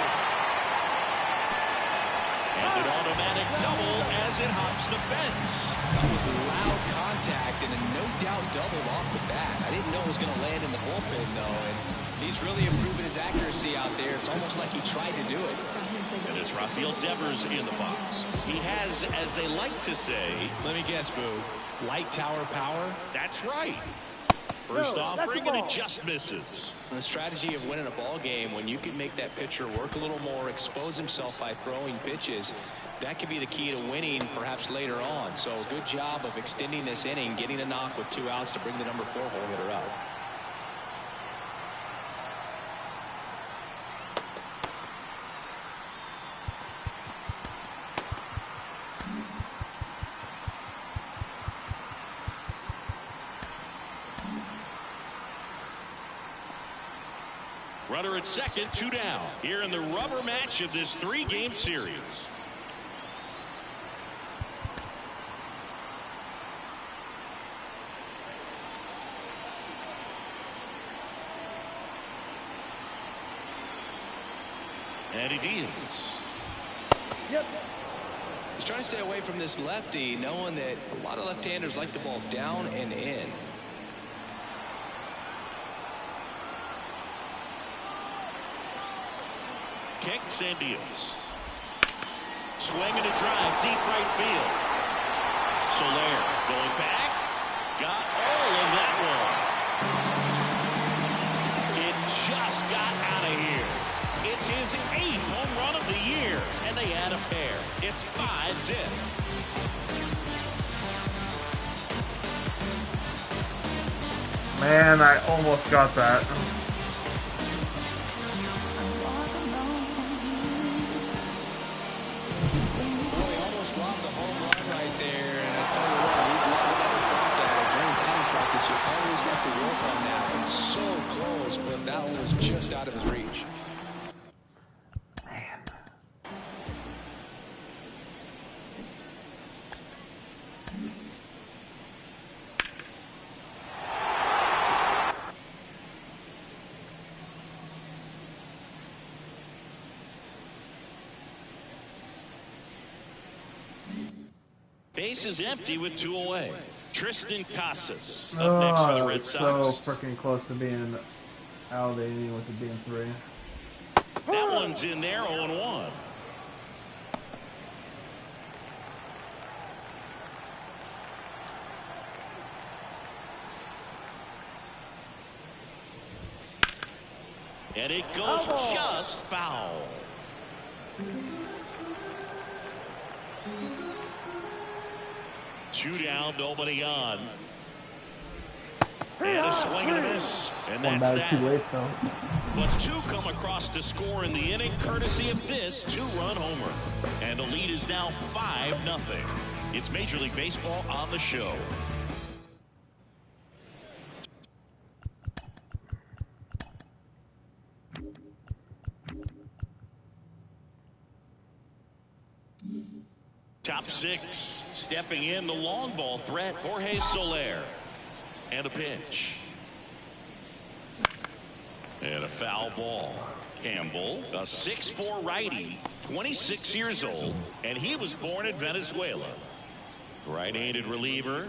And an automatic double as it hops the fence. That was a loud contact and a no-doubt double off the bat. I didn't know it was going to land in the bullpen, though, and he's really improving his accuracy out there. It's almost like he tried to do it. And it's Rafael Devers in the box. He has, as they like to say... Let me guess, Boo. Light tower power? That's right. First offering, and it just misses. The strategy of winning a ball game, when you can make that pitcher work a little more, expose himself by throwing pitches, that could be the key to winning perhaps later on. So good job of extending this inning, getting a knock with 2 outs to bring the number 4 hole hitter up. Runner at second, 2 down. Here in the rubber match of this 3-game series. And he deals. He's trying to stay away from this lefty, knowing that a lot of left-handers like the ball down and in. Kicks and deals. Swing and a drive, deep right field. Soler going back. Got all of that one. It just got out of here. It's his 8th home run of the year, and they add a pair. It's 5-zip. Man, I almost got that. practice, you always have to work on that. It's so close, but that one was just out of his reach. Base is empty with 2 away. Tristan Casas up next for the Red Sox. So freaking close to being out. They need with it being 3. That one's in there, 0-1. And it goes just foul. Two down, nobody on. And a swing and a miss. And that's that. Too late, though. But 2 come across to score in the inning, courtesy of this 2-run homer. And the lead is now 5-0. It's Major League Baseball on the show. Top 6, stepping in the long ball threat, Jorge Soler. And a pitch. And a foul ball. Campbell, a 6'4" righty, 26 years old, and he was born in Venezuela. Right-handed reliever.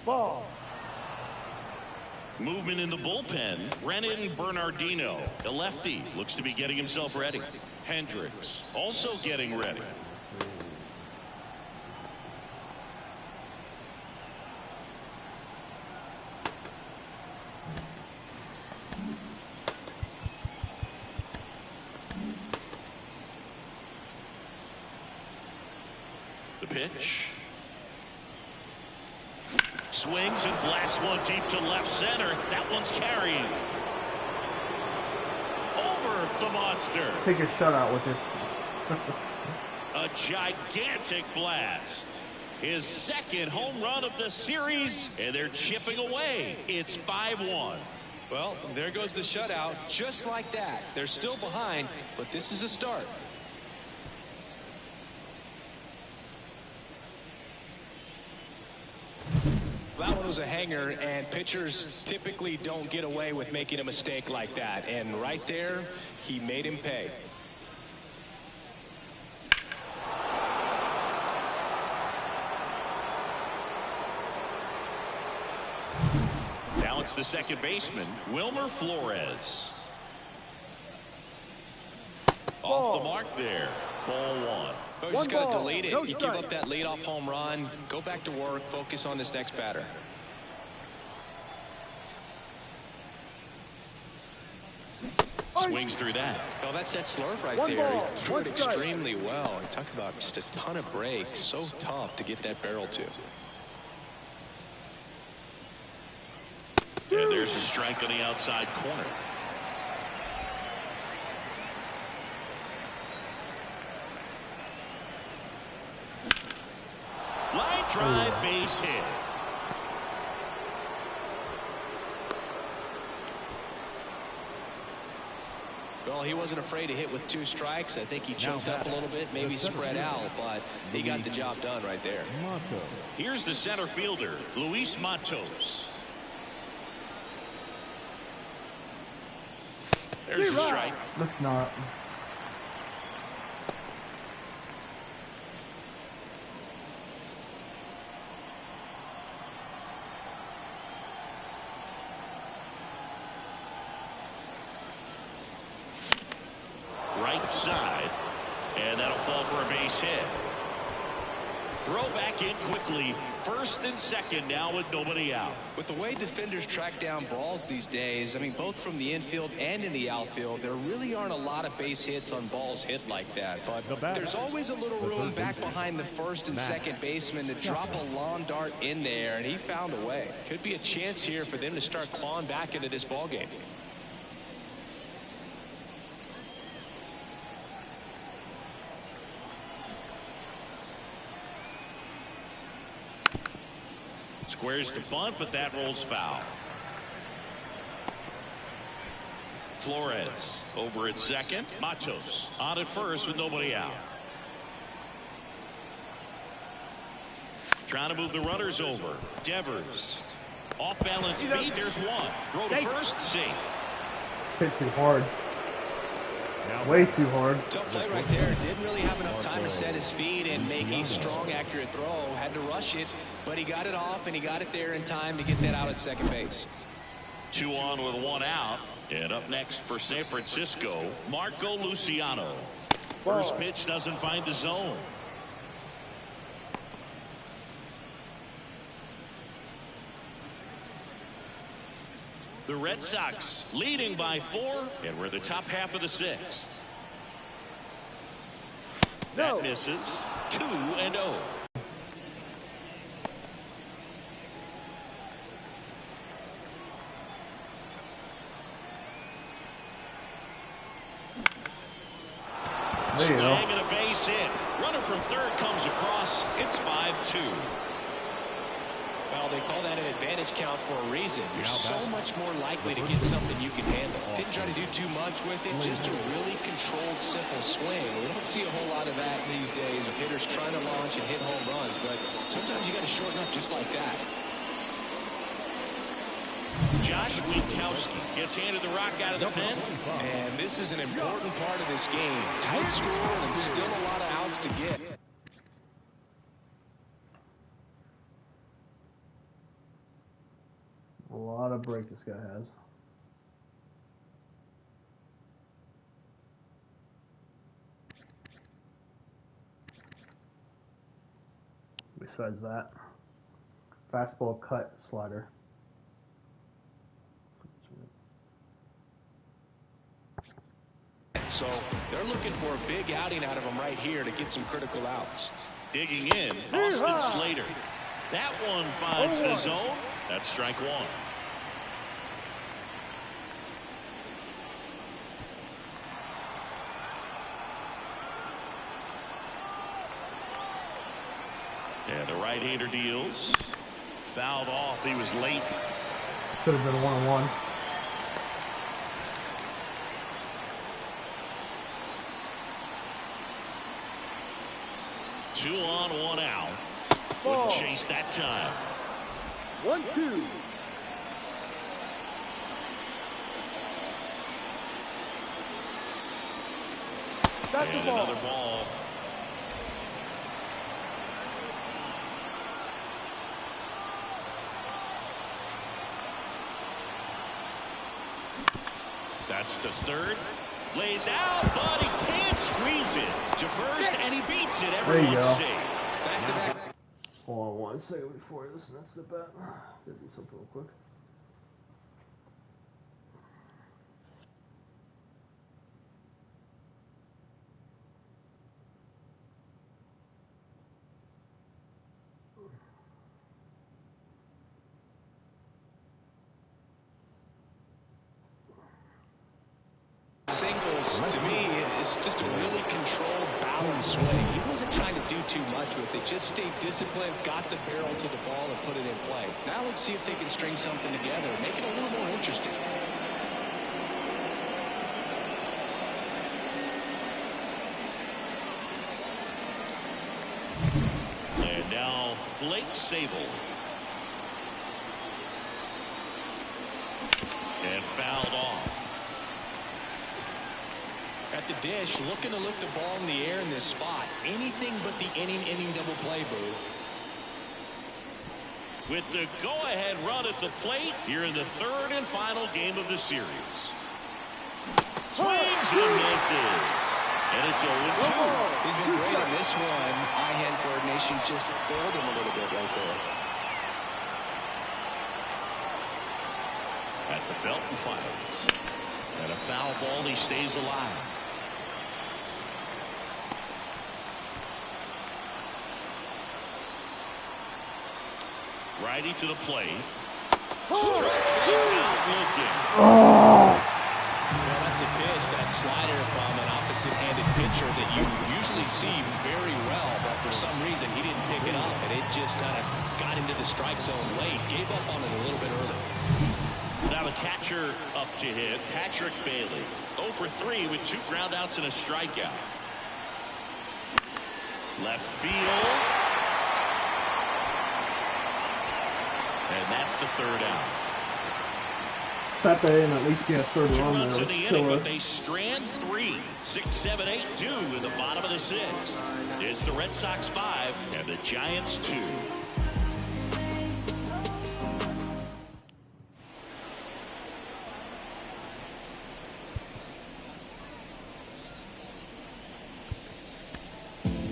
Ball. Movement in the bullpen. Renan Bernardino, a lefty, looks to be getting himself ready. Hendricks also getting ready. The pitch. Swings and blasts one deep to left center. That one's carrying. Over the monster. Take a shutout with it. A gigantic blast. His second home run of the series, and they're chipping away. It's 5-1. Well, there goes the shutout. Just like that. They're still behind, but this is a start. That one was a hanger, and pitchers typically don't get away with making a mistake like that. And right there, he made him pay. Now it's the second baseman, Wilmer Flores. Off the mark there. Ball 1. Oh, just got to delete it. You give up that leadoff home run, go back to work, focus on this next batter. Swings through that. Oh, that's that slurve right there. He threw it extremely well. And talk about just a ton of breaks. So tough to get that barrel to. And there's a strike on the outside corner. Line drive, base hit. Well, he wasn't afraid to hit with 2 strikes. I think he choked up a little bit, maybe spread out, but he got the job done right there. Here's the center fielder, Luis Matos. There's the strike. Let's not. Right side, and that'll fall for a base hit. Throw back in quickly. First and second now with nobody out. With the way defenders track down balls these days, I mean, both from the infield and in the outfield, there really aren't a lot of base hits on balls hit like that. But there's always a little room back behind the first and second baseman to drop a lawn dart in there, and he found a way. Could be a chance here for them to start clawing back into this ball game. Squares to bunt, but that rolls foul. Flores over at second. Matos on at first with nobody out. Trying to move the runners over. Devers. Off balance feet. There's one. Throw to first. Safe. Hit too hard. Way too hard. Tough play right there. Didn't really have enough time to set his feet and make a strong, accurate throw. Had to rush it, but he got it off, and he got it there in time to get that out at second base. 2 on with 1 out. And up next for San Francisco, Marco Luciano. First pitch doesn't find the zone. The Red Sox leading by 4, and we're the top half of the 6th. That misses. 2-0. Swing and a base hit. Runner from third comes across. It's 5-2. Well, they call that an advantage count for a reason. You're so much more likely to get something you can handle. Didn't try to do too much with it. Just a really controlled, simple swing. We don't see a whole lot of that these days with hitters trying to launch and hit home runs. But sometimes you got to shorten up just like that. Josh Winkowski gets handed the rock out of the pen. And this is an important part of this game. Tight score and still a lot of outs to get. A lot of break this guy has. Besides that, fastball, cut, slider. So they're looking for a big outing out of him right here to get some critical outs. Digging in, Austin Slater. That one finds the zone. That's strike 1. And the right-hander deals. Fouled off. He was late. Could have been 1-1. Two on, 1 out. Wouldn't chase that time. 1-2. That's and the ball. Another ball. That's to third. Lays out, but he can't squeeze it to first, and he beats it. Everyone's safe. Back to back. Hold on 1 second before this next at bat. Gotta do something real quick. Singles, to me, is just a really controlled, balanced swing. He wasn't trying to do too much with it. Just stayed disciplined, got the barrel to the ball, and put it in play. Now let's see if they can string something together, make it a little more interesting. And now Blake Sable. And fouled off. At the dish, looking to lift the ball in the air in this spot. Anything but the inning double play, Boo. With the go-ahead run at the plate here in the 3rd and final game of the series. Swings and misses. And it's 0-2. He's been great on this one. Eye-hand coordination just failed him a little bit right there. At the belt and fires. And a foul ball, he stays alive. Righty to the plate. Struck him out looking. Well, that's opposite pitch, that slider from an opposite-handed pitcher that you usually see very well, but for some reason he didn't pick it up, and it just kind of got into the strike zone late. Gave up on it a little bit early. Now the catcher up to hit, Patrick Bailey. 0 for 3 with 2 groundouts and a strikeout. Left field. And that's the 3rd out. Pepe, and at least he has 3rd 2 run runs there. in the inning, but they strand 3. 6, 7, 8, 2 in the bottom of the 6th. It's the Red Sox 5 and the Giants 2.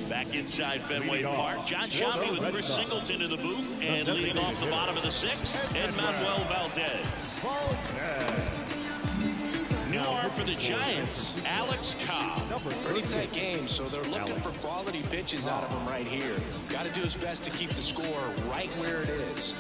Back inside Fenway Park, John Sciambi with Chris Singleton in the booth, and leading off the bottom of the 6th, Manuel Valdez. New arm for the Giants, Alex Cobb. Pretty tight game, so they're looking for quality pitches out of him right here. Got to do his best to keep the score right where it is.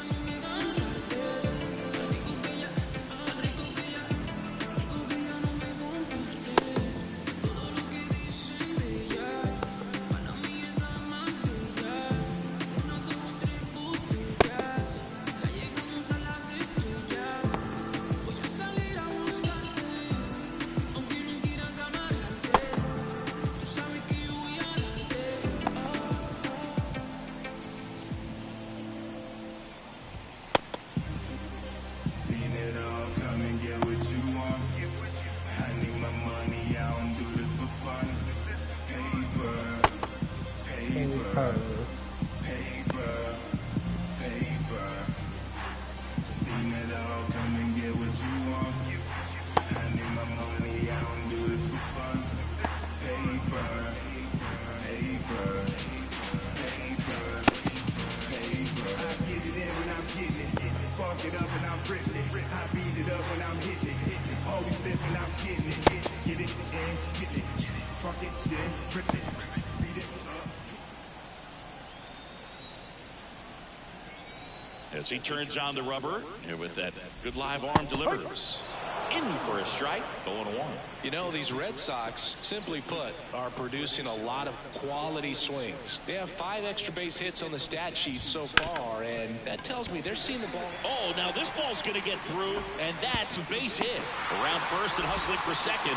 As he turns on the rubber, and with that good live arm delivers. In for a strike, 0-1. You know, these Red Sox, simply put, are producing a lot of quality swings. They have 5 extra base hits on the stat sheet so far, and that tells me they're seeing the ball. Oh, now this ball's going to get through, and that's a base hit. Around first and hustling for second.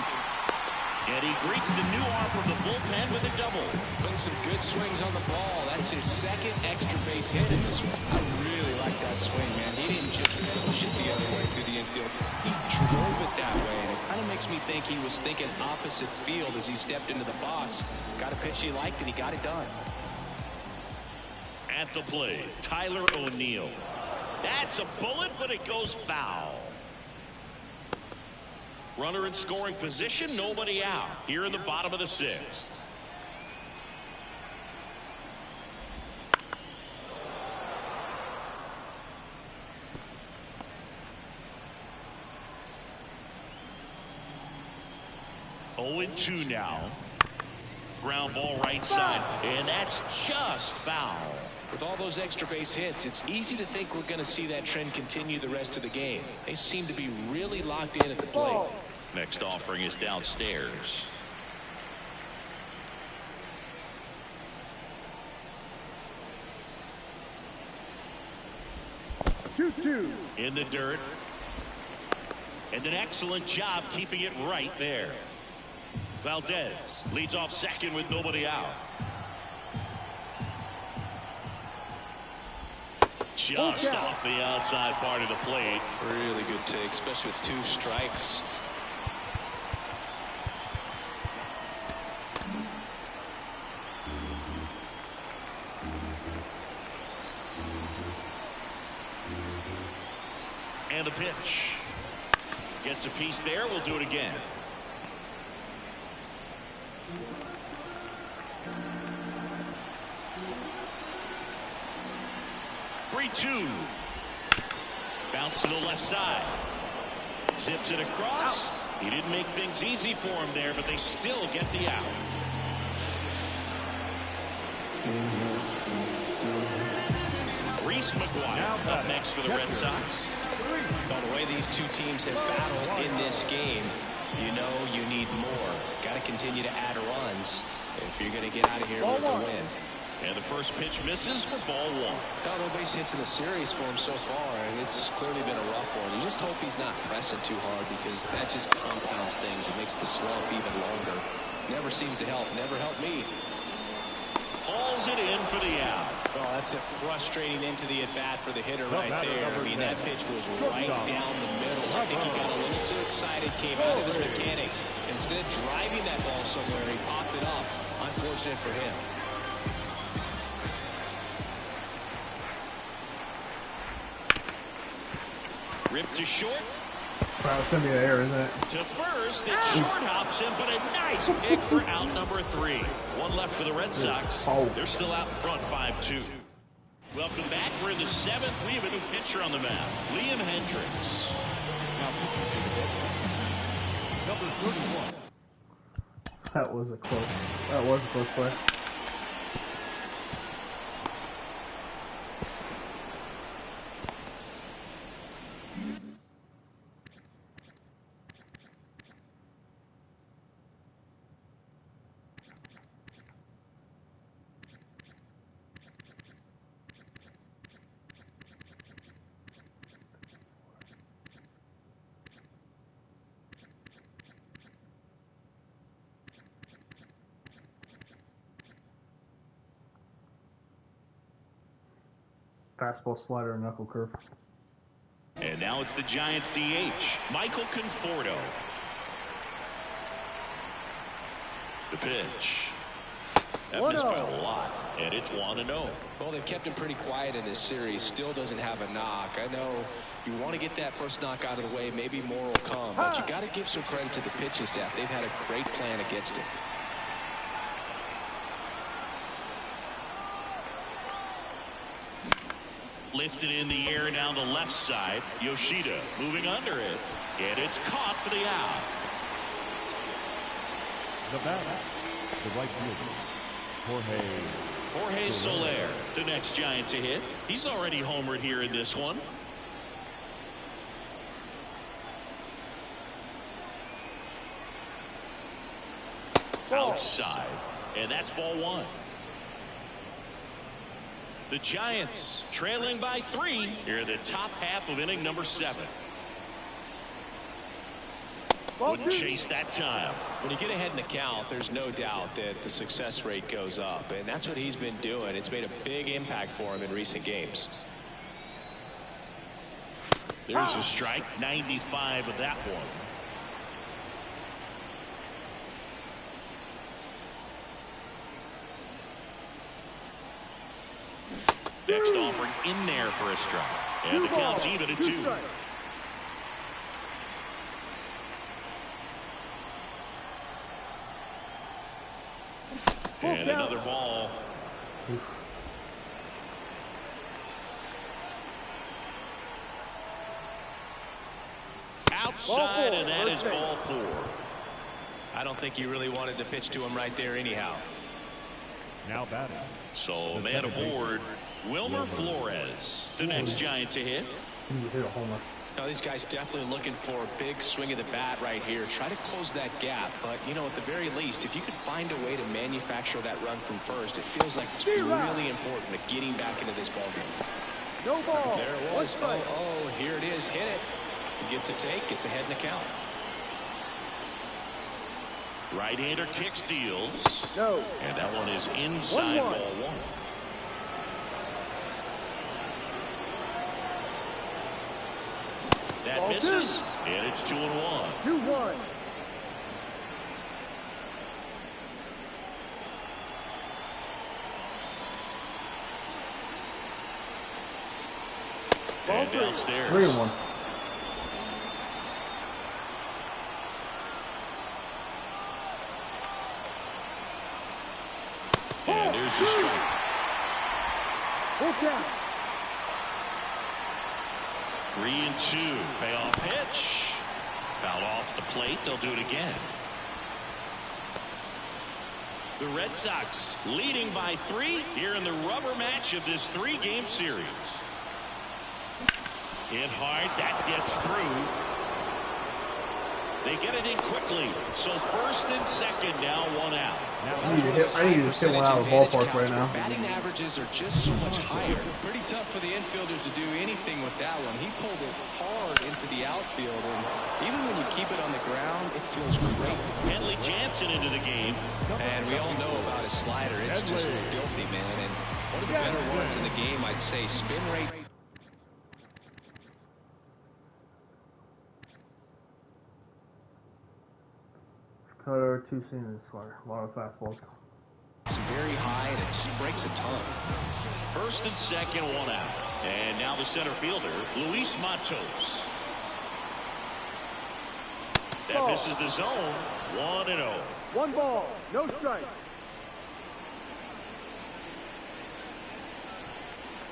And he greets the new arm from the bullpen with a double. Putting some good swings on the ball. That's his 2nd extra base hit in this one. I really like that swing, man. He didn't just push it the other way through the infield. He drove it that way, and it kind of makes me think he was thinking opposite field as he stepped into the box. Got a pitch he liked, and he got it done. At the plate, Tyler O'Neill. That's a bullet, but it goes foul. Runner in scoring position, nobody out. Here in the bottom of the 6th. Oh, 2 now. Ground ball right side, and that's just foul. With all those extra base hits, it's easy to think we're going to see that trend continue the rest of the game. They seem to be really locked in at the plate. Next offering is downstairs. In the dirt. And an excellent job keeping it right there. Valdez leads off second with nobody out. Just off the outside part of the plate. Really good take, especially with 2 strikes. And the pitch. Gets a piece there. We'll do it again. Three-two. Bounce to the left side. Zips it across. He didn't make things easy for him there, but they still get the out. Reese McGuire up next for the Red Sox. By the way these two teams have battled in this game, You know you need more. Got to continue to add runs if you're going to get out of here with a win. And the first pitch misses for ball one. No base hits in the series for him so far, and it's clearly been a rough one. You just hope he's not pressing too hard, because that just compounds things. It makes the slump even longer. Never seems to help. Never helped me. Hauls it in for the out. Oh, that's a frustrating into the at-bat for the hitter right there. I mean, that pitch was right down the middle. I think he got a little too excited, came out of his mechanics. Instead of driving that ball somewhere, he popped it up. Unfortunate for him. Ripped to short. Wow, it's in the air, isn't it? To first, it short hops him, but a nice pick for out number 3. One left for the Red Sox. They're still out in front, 5-2. Welcome back. We're in the 7th. We have a new pitcher on the mound, Liam Hendricks. Number 31. That was a close play. Fastball, slider, and knuckle curve. And now it's the Giants DH, Michael Conforto. The pitch. That missed by a lot, and it's 1-0. Well, they've kept him pretty quiet in this series. Still doesn't have a knock. I know you want to get that first knock out of the way. Maybe more will come, but you got to give some credit to the pitching staff. They've had a great plan against him. Lifted in the air down the left side. Yoshida moving under it. And it's caught for the out. The batter, the right fielder, Jorge Soler, the next Giant to hit. He's already homered here in this one. Outside. And that's ball 1. The Giants trailing by 3 here in the top half of inning number 7. Wouldn't chase that time. When you get ahead in the count, there's no doubt that the success rate goes up, and that's what he's been doing. It's made a big impact for him in recent games. There's a strike, 95 of that one. Next offering in there for a strike. And the count's even at 2. And another ball. Outside, and that is ball 4. I don't think you really wanted to pitch to him right there anyhow. now batting. So man aboard, Wilmer Flores, the next Giant to hit. He hit a homer. Now, these guys definitely looking for a big swing of the bat right here. Try to close that gap. But, you know, at the very least, if you could find a way to manufacture that run from first, it feels like it's really important to getting back into this ballgame. No ball. There it was. Oh, here it is. Hit it. He gets a take. Gets ahead in the count. Right-hander kick steals. No. And that one is inside ball 1. That Ball misses, 2. and it's 2-1. 2-1. And downstairs. 3-1. And there's the strike. Full count. 3-2. Payoff pitch. Foul off the plate. They'll do it again. The Red Sox leading by 3 here in the rubber match of this 3-game series. Hit hard. That gets through. They get it in quickly. So first and second now, one out. I need to hit one out of the ballpark right now. Batting averages are just so much higher. Pretty tough for the infielders to do anything with that one. He pulled it hard into the outfield, and even when you keep it on the ground, it feels great. Kenley Jansen into the game. And we all know about his slider. It's just filthy, man. And one of the better ones in the game, I'd say. Spin rate. Cutter, two seams, a lot of fastballs. It's very high, and it just breaks a ton. First and second, one out. And now the center fielder, Luis Matos. That misses the zone. 1-0. 1 ball, no strike.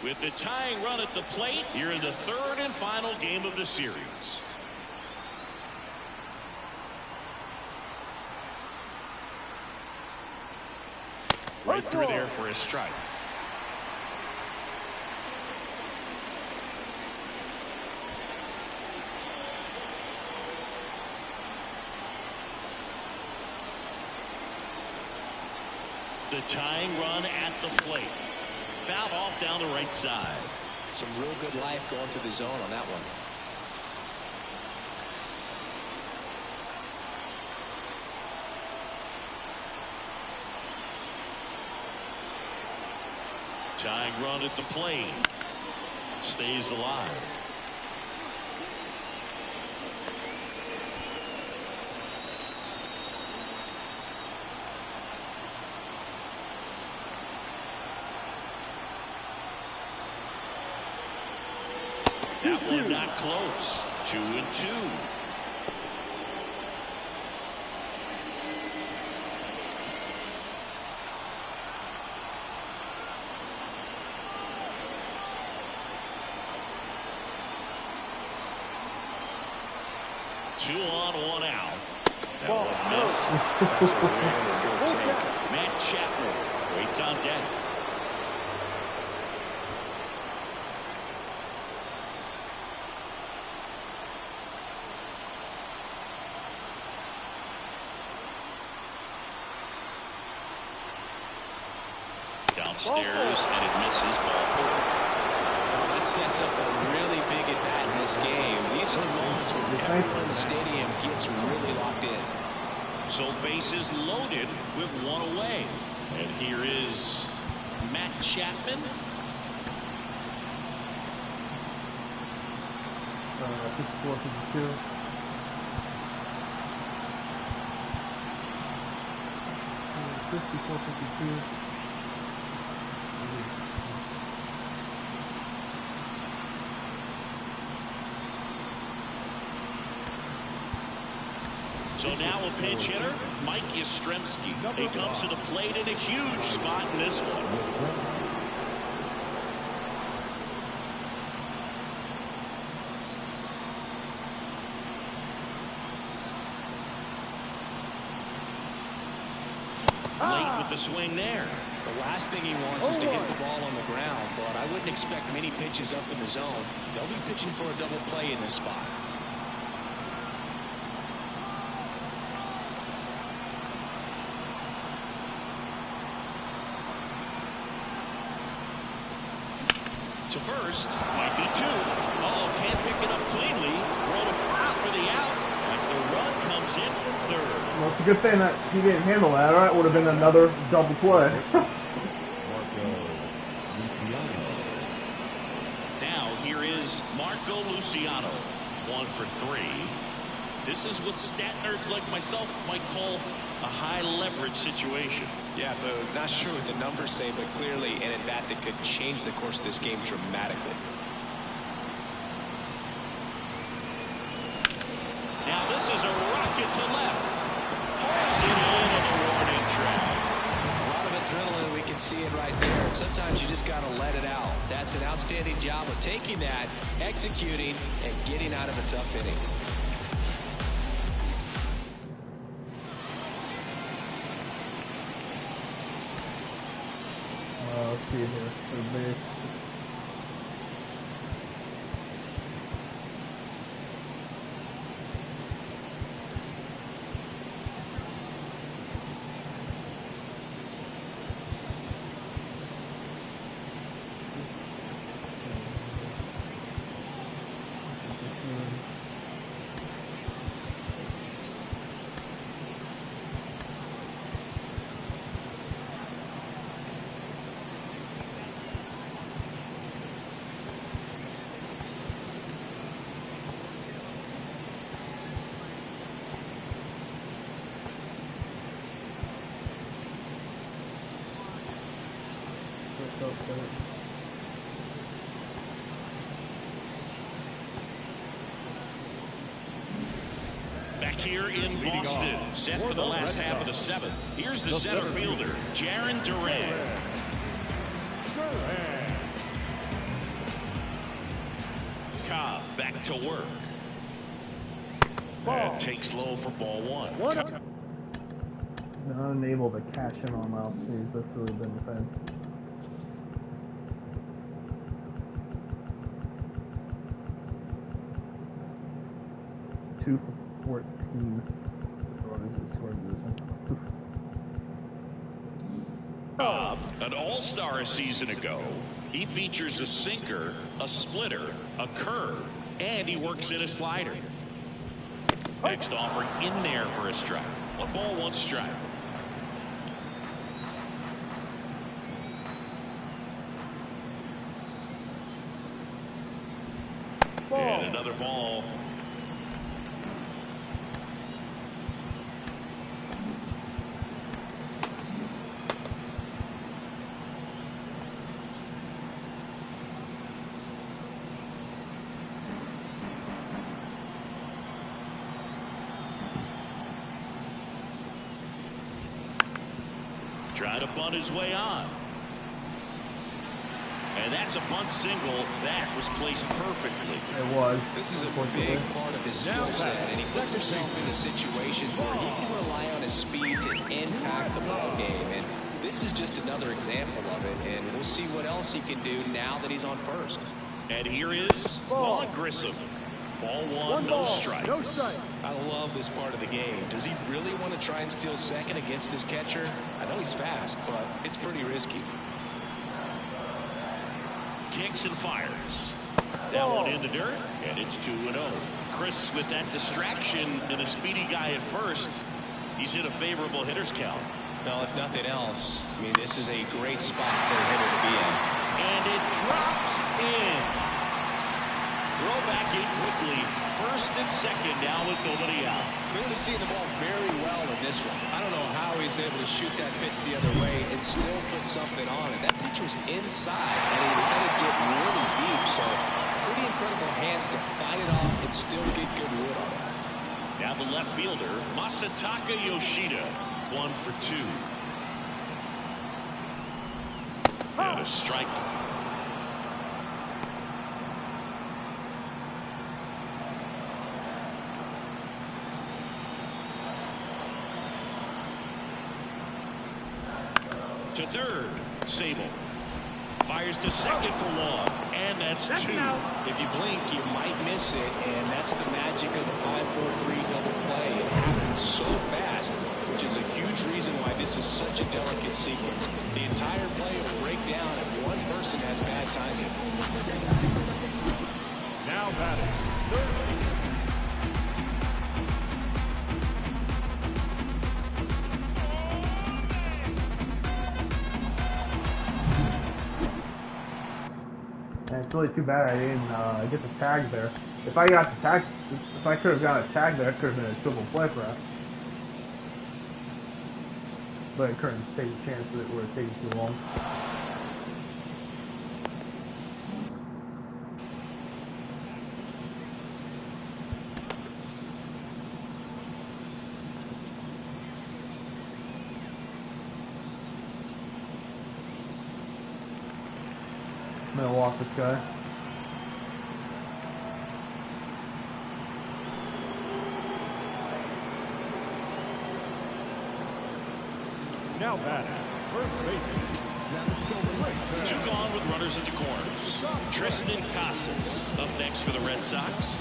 With the tying run at the plate, here in the third and final game of the series. Right through there for a strike. The tying run at the plate. Fouled off down the right side. Some real good life going through the zone on that one. Tying run at the plate. Stays alive. That one not close. 2-2. Two on, one out. That one missed. That's a really good take. Matt Chapman waits on deck. Downstairs, and it misses. Ball 4. That sets up a really big at bat in this game. These are the moments where everyone in the stadium gets really locked in. So bases loaded with one away. And here is Matt Chapman. 54-52. So now a pinch hitter, Mike Yastrzemski. He comes to the plate in a huge spot in this one. Late with the swing there. The last thing he wants is to hit the ball on the ground, but I wouldn't expect many pitches up in the zone. They'll be pitching for a double play in this spot. To first, might be 2. Oh, can't pick it up cleanly. Throw to first for the out as the run comes in from third. Well, it's a good thing that he didn't handle that, or it would have been another double play. Now here is Marco Luciano, 1 for 3. This is what stat nerds like myself might call a high leverage situation. Yeah, not sure what the numbers say, but clearly an at bat that could change the course of this game dramatically. Now this is a rocket to left. Holds it in on the warning track. A lot of adrenaline, we can see it right there. And sometimes you just got to let it out. That's an outstanding job of taking that, executing, and getting out of a tough inning. Let's see here. here in Boston, set for the last half of the seventh. Here's the center fielder, Jarren Duran. Cobb back to work. And takes low for ball one. Not unable to cash in on mouth seas. That's really been the thing. Two for 14. Cobb, an all-star a season ago. He features a sinker, a splitter, a curve, and he works in a slider. Next offering in there for a strike. 1 ball, 1 strike. And another ball. Trying to bunt his way on. And that's a bunt single. That was placed perfectly. It was. This is a big part of his skill set, and he puts himself into situations where he can rely on his speed to impact the ball game. And this is just another example of it, and we'll see what else he can do now that he's on first. And here is Vaughn Grissom. Ball one, no strikes. No strike. I love this part of the game. Does he really want to try and steal second against this catcher? I know he's fast, but it's pretty risky. Kicks and fires. That one in the dirt, and it's 2-0. Chris, with that distraction and a speedy guy at first, he's in a favorable hitter's count. Well, if nothing else, I mean, this is a great spot for a hitter to be in. And it drops in. Throw back in quickly. First and second now with nobody out. Clearly seeing the ball very well in this one. I don't know how he's able to shoot that pitch the other way and still put something on it. That pitch was inside, and he let it get really deep. So pretty incredible hands to fight it off and still get good wood on it. Now the left fielder, Masataka Yoshida, 1 for 2. And a strike. To third, Sable. Fires to second for 1, and that's 2. If you blink, you might miss it, and that's the magic of the 5-4-3 double play. It happens so fast, which is a huge reason why this is such a delicate sequence. The entire play will break down if one person has bad timing. Now batting, third. And it's really too bad I didn't get the tag there. If I got the tag, if I could have got a tag there, it could have been a triple play for us. But I couldn't take a chance that it would have taken too long. I'm gonna walk this guy. Now batting, first baseman. 2 gone with runners at the corners. Tristan Casas up next for the Red Sox.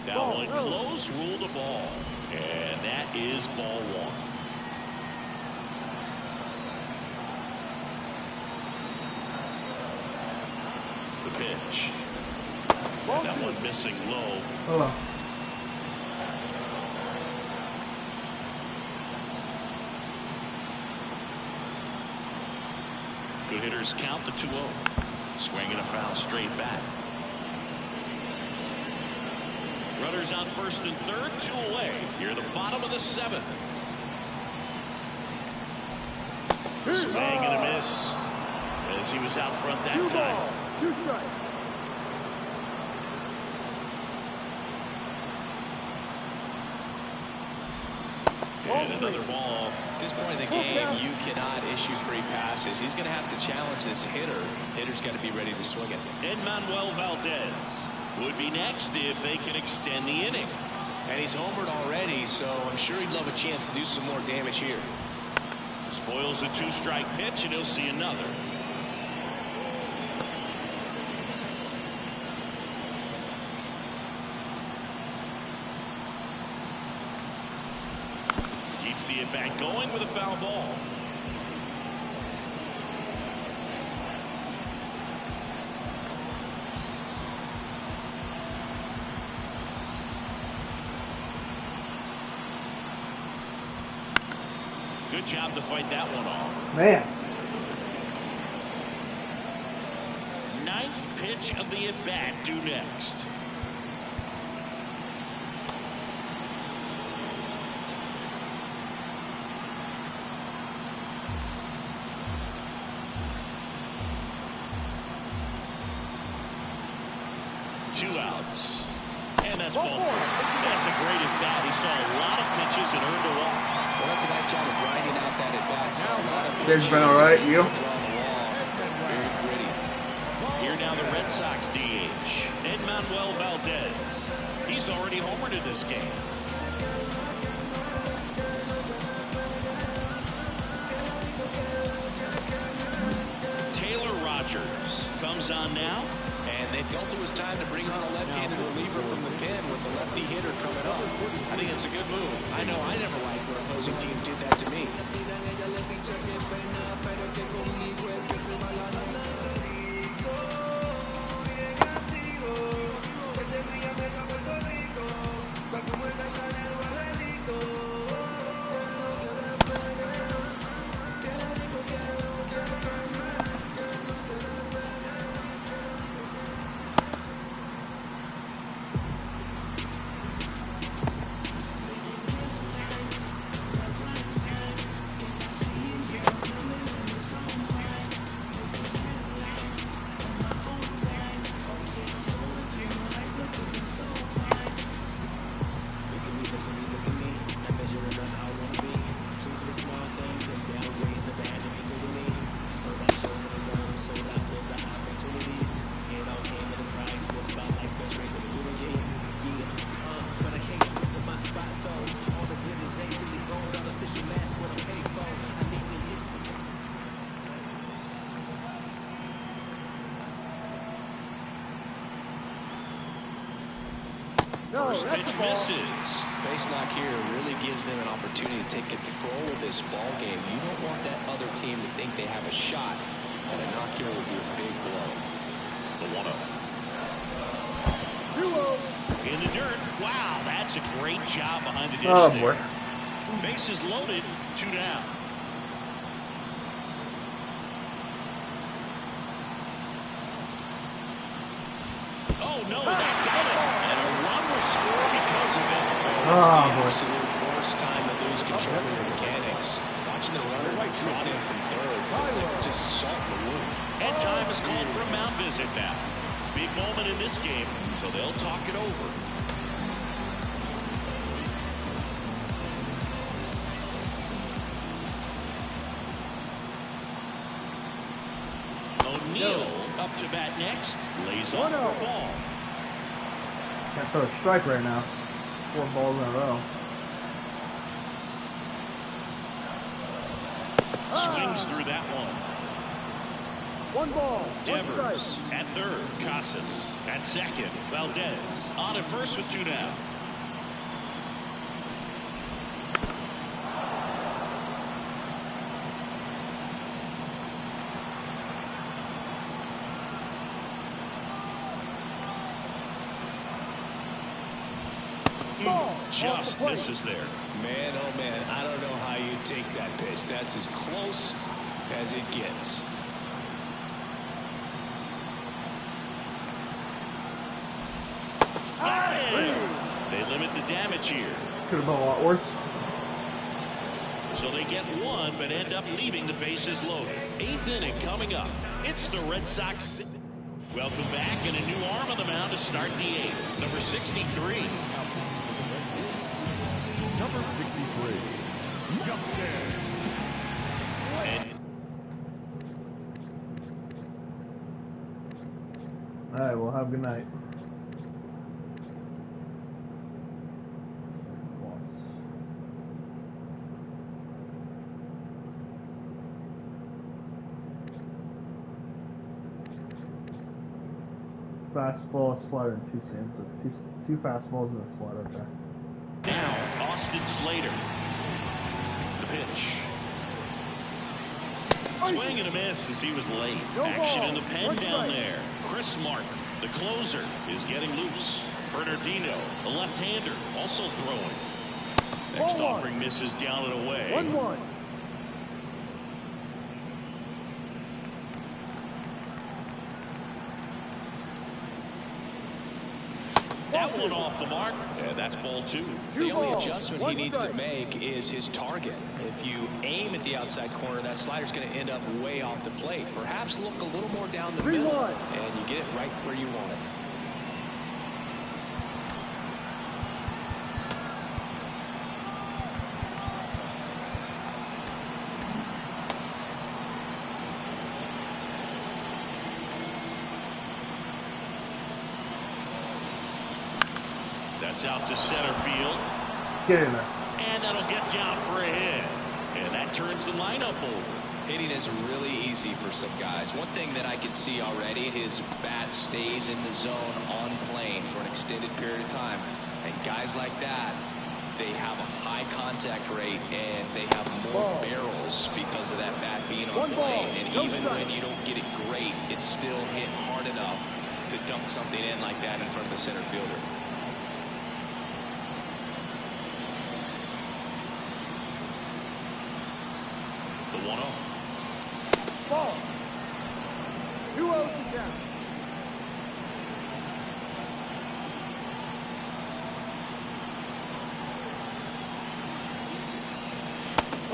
Now one close, ruled a ball. And that is ball 1. The pitch. And that one missing low. Hold on. Good hitters count the 2-0. Swinging a foul straight back. Runners on first and third, 2 away. Here at the bottom of the 7th. Swing and a miss. as he was out front that Two time. balls, 2 strikes. And another ball. At this point in the game, you cannot issue free passes. He's going to have to challenge this hitter. Hitter's got to be ready to swing it. And Manuel Valdez would be next if they can extend the inning. And he's homered already, so I'm sure he'd love a chance to do some more damage here. Spoils a 2-strike pitch, and he'll see another. Keeps the at-bat going with a foul ball. Good job to fight that one off. Man. 9th pitch of the at-bat due next. Two outs. And that's ball 4. That's a great at-bat. He saw a lot of pitches and earned a walk. Well, that's a nice job of grinding out that at-bat. Saw a lot of It's been all right. You? Very gritty. Here now the Red Sox DH, Manuel Valdez. He's already homered in this game. Taylor Rogers comes on now. And they felt it was time to bring on a left-handed reliever from the pen with the lefty hitter coming up. I think it's a good move. I know I never liked when opposing teams did that to me. First pitch misses. Base knock here really gives them an opportunity to take control of this ball game. You don't want that other team to think they have a shot, and a knock here would be a big blow. The 1-0. In the dirt. Wow, that's a great job behind the dish there. Boy. Bases loaded, 2 down. Oh, no, that got it. And a run will score because of it. It's the absolute worst time to lose control of your mechanics. Watching the runner trot in from third, it's like just salt in the wound. And time is called for a mound visit now. Big moment in this game, so they'll talk it over. O'Neal up to bat next. Lays off for ball. Can't throw a strike right now. 4 balls in a row. Swings through that one. 1 ball, 1 Devers strike. at third. Casas at second. Valdez on at first with 2 down. Just misses there. Man, oh man, I don't know how you take that pitch. That's as close as it gets. They limit the damage here. Could have been a lot worse. So they get one, but end up leaving the bases loaded. 8th inning coming up. It's the Red Sox. Welcome back, and a new arm on the mound to start the 8th. Number 63. Number 63. Jump there. All right, well, have a good night. Fastball, slider, and 2 seams. So two fastballs and a slider. Okay. Now, Austin Slater. The pitch. Swing and a miss as he was late. Action in the pen down there. Chris Martin, the closer, is getting loose. Bernardino, the left-hander, also throwing. Next offering misses down and away. 1-1. That one off the mark, and that's ball 2. The only adjustment he needs to make is his target. If you aim at the outside corner, that slider's going to end up way off the plate. Perhaps look a little more down the middle, and you get it right where you want it. That's out to center field. Get in there. And that'll get down for a hit. And that turns the lineup over. Hitting is really easy for some guys. One thing that I can see already, his bat stays in the zone on plane for an extended period of time. And guys like that, they have a high contact rate and they have more barrels because of that bat being on plane. And even when you don't get it great, it's still hit hard enough to dunk something in like that in front of the center fielder. The 1-0. Ball. 2 outs to count.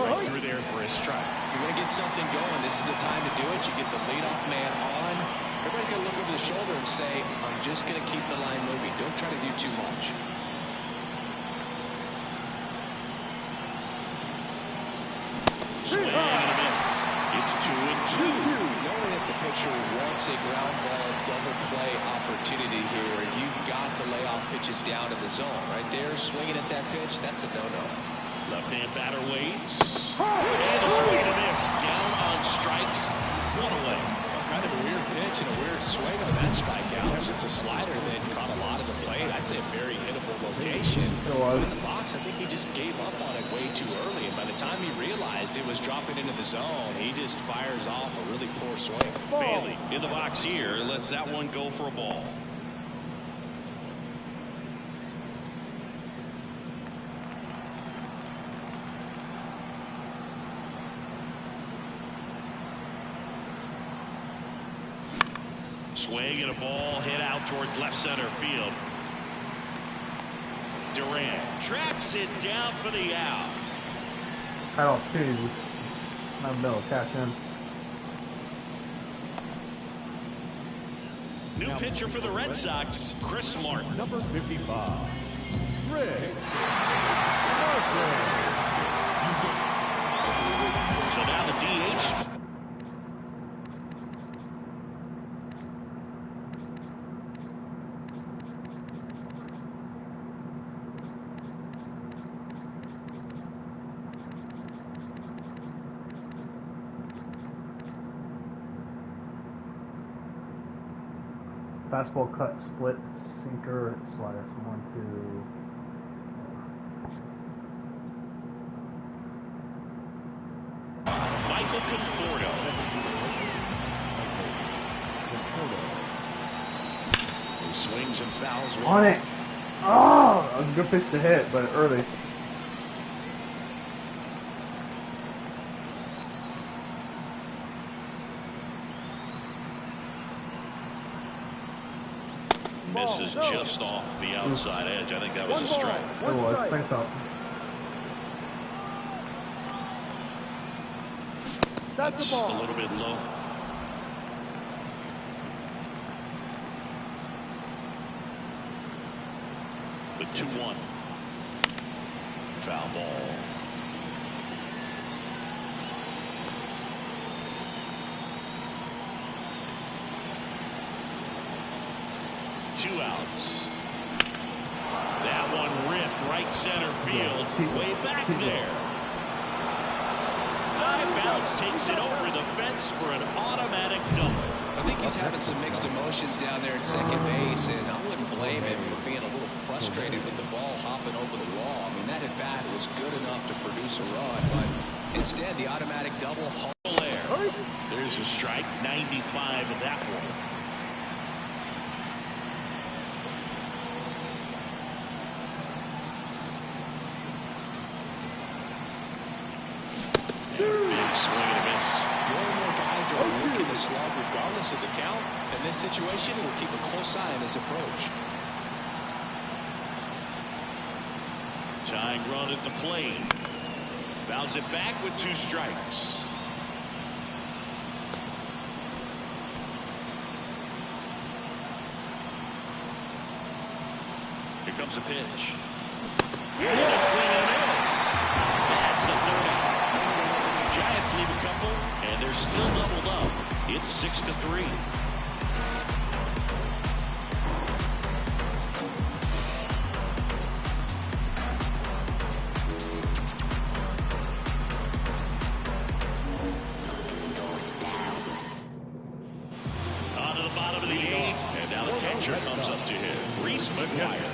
Right through there for a strike. If you're going to get something going, this is the time to do it. You get the leadoff man on. Everybody's going to look over the shoulder and say, I'm just going to keep the line moving. Don't try to do too much. Swing and a miss. It's 2-2. Knowing that the pitcher wants a ground ball double play opportunity here, you've got to lay off pitches down to the zone. Right there, swinging at that pitch, that's a no-no. Left-hand batter waits. And a swing and a miss. Down on strikes. 1 away. Kind of a weird pitch and a weird swing on that strikeout. It was just a slider that caught a lot of the plate. I'd say a very hittable location. In the box, I think he just gave up on it way too early. And by the time he realized it was dropping into the zone, he just fires off a really poor swing. Bailey in the box here lets that one go for a ball. Swing and a ball hit out towards left center field. Durant tracks it down for the out. Had opportunities. Not in the middle. Catch him. New pitcher for the Red Sox, Chris Martin. Number 55. Chris Martin. So now the DH. Fastball, cut, split, sinker, slider. 1, 2. Michael Conforto. He swings and fouls one. On it. Oh, that was a good pitch to hit, but early. Misses just off the outside edge. I think that was a strike. It was. Thanks, up. That's It's the a ball. little bit low. The 2-1. Foul ball. Two outs. That one ripped right center field. Way back there. High bounce takes it over the fence for an automatic double. I think he's having some mixed emotions down there at second base, and I wouldn't blame him for being a little frustrated with the ball hopping over the wall. I mean, that at bat was good enough to produce a run, but instead the automatic double. There's a strike. 95 in that one. Big swing and a miss. More and more guys are working the slug regardless of the count. In this situation, we'll keep a close eye on his approach. Tying run at the plate. Bounce it back with 2 strikes. Here comes a pitch. And a swing and a miss. That's the 3rd out. Giants leave a couple, and they're still doubled up. It's 6-3. On to the bottom of the 8th, and now the catcher comes up to him. Reese McGuire.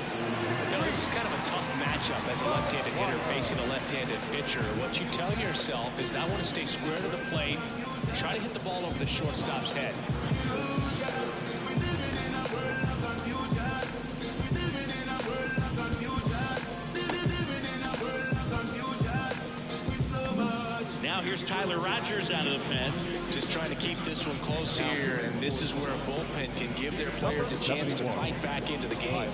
Now, this is kind of a tough matchup as a left-handed hitter facing a left-handed pitcher. What you tell yourself is, I want to stay square to the plate, try to hit the ball over the shortstop's head. Now here's Tyler Rogers out of the pen. Just trying to keep this one close here, and this is where a bullpen can give their players a chance to fight back into the game.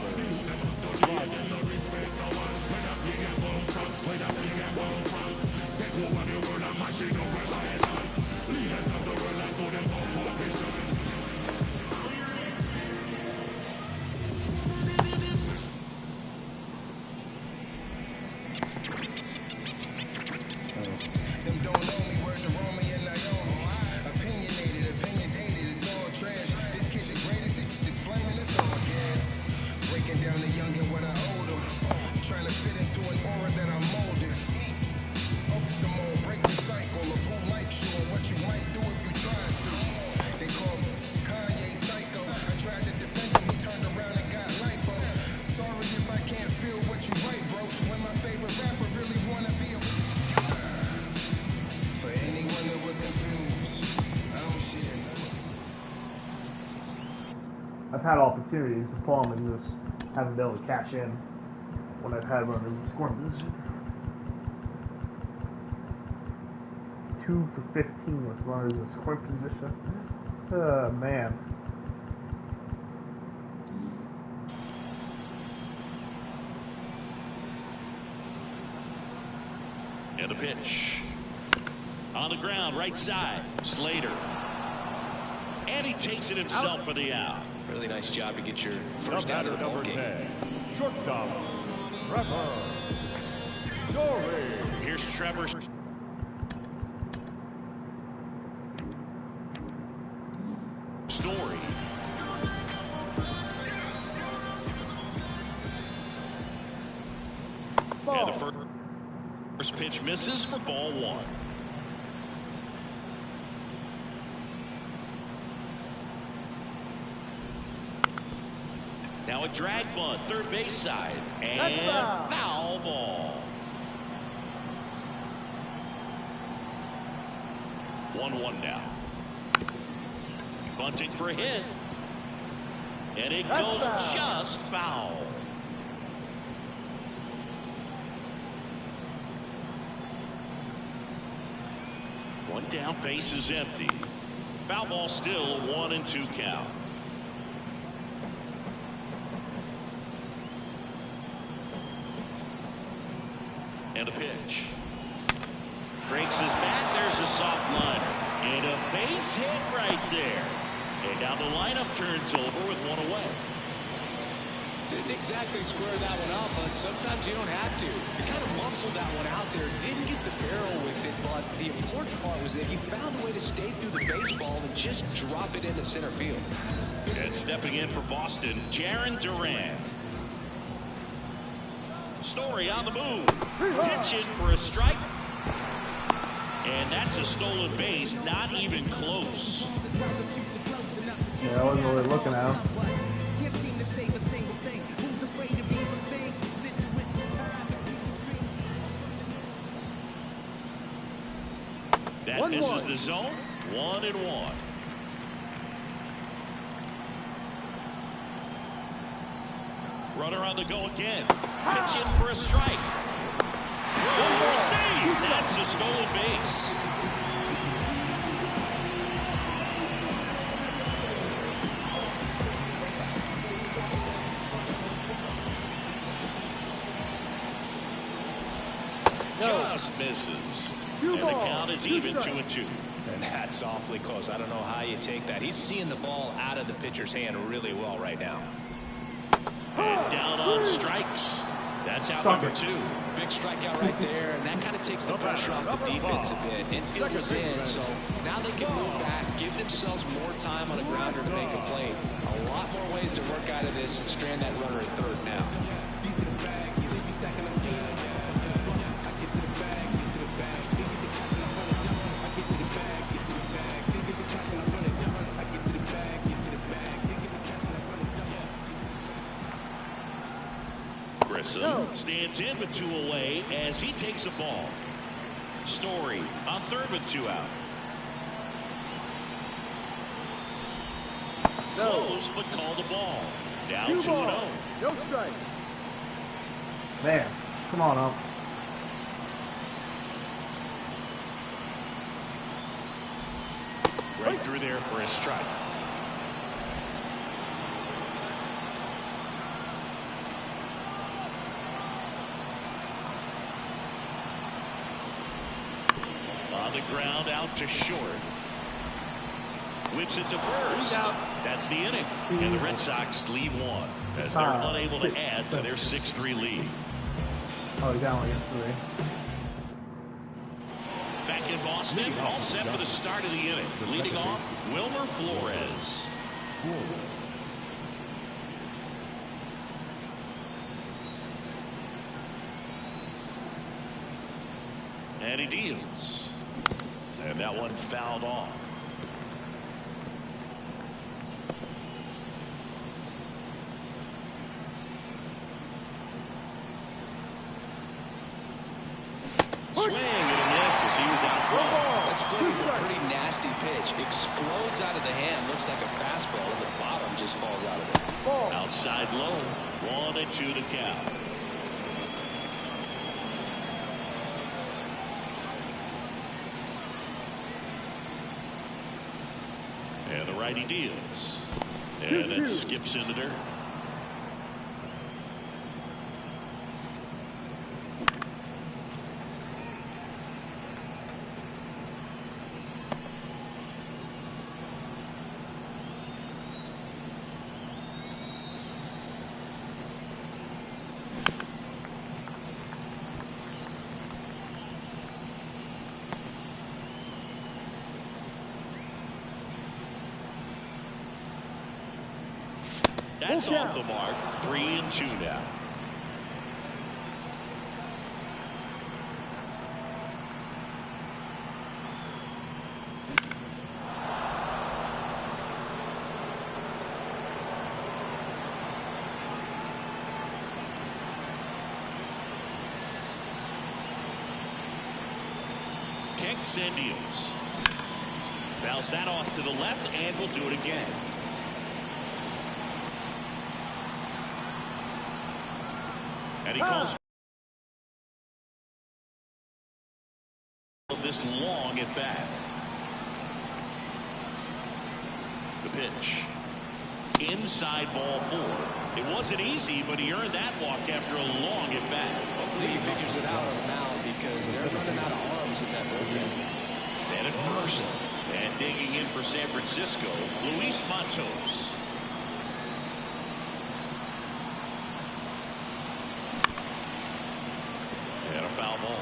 I've had opportunities to fall and just haven't been able to catch in when I've had runners in scoring position. 2 for 15 with runners in scoring position. Man. And a pitch. On the ground, right side. Slater. And he takes it himself for the out. Really nice job to get your first out of the ball game. 10, shortstop, Trevor Story. Here's Trevor. Story. And the first pitch misses for ball 1. Now a drag bunt, third base side, and foul ball. 1-1 now. Bunting for a hit. And it goes just foul. One down, base is empty. Foul ball still, 1-2 count. And a pitch. Breaks his bat. There's a soft liner. Base hit right there. And now the lineup turns over with one away. Didn't exactly square that one out, but sometimes you don't have to. He kind of muscled that one out there. Didn't get the barrel with it, but the important part was that he found a way to stay through the baseball and just drop it into center field. And stepping in for Boston, Jarren Duran. Story on the move. Pitching for a strike. And that's a stolen base, not even close. Yeah, I wasn't really looking at him. That misses the zone. 1-1. Runner on the go again. Pitching for a strike. Save. That's a stolen base. Just misses. And the count is even 2-2. And that's awfully close. I don't know how you take that. He's seeing the ball out of the pitcher's hand really well right now. And down on strikes. That's out number 2. Big strikeout right there, and that kind of takes the pressure off the defense a bit. Infield was in, so now they can move back, give themselves more time on a grounder to make a play. A lot more ways to work out of this and strand that runner at third now. Stands in with 2 away as he takes a ball. Story on third with 2 out. Close, but call the ball. Down 2-0. No strike. Man, come on up. Right through there for a strike. On the ground, out to short. Whips it to first. That's the inning. And the Red Sox lead 1 as they're unable to add to their 6-3 lead. Oh, he's down against 3. Back in Boston, all set for the start of the inning. Leading off, Wilmer Flores. And he deals. And that one fouled off. Swing and a miss as he was out front. That's plays a pretty nasty pitch. Explodes out of the hand. Looks like a fastball, and the bottom just falls out of it. Outside low. 1-2 to count. And the righty deals. And that skips into dirt. That's off the mark. 3-2 now. Kicks and deals. Bounce that off to the left, and we'll do it again. And he calls of this long at bat. The pitch. Inside ball 4. It wasn't easy, but he earned that walk after a long at bat. Hopefully he figures it out on the mound because they're running out of arms in that bullpen. And at first. And Digging in for San Francisco, Luis Matos. And a foul ball.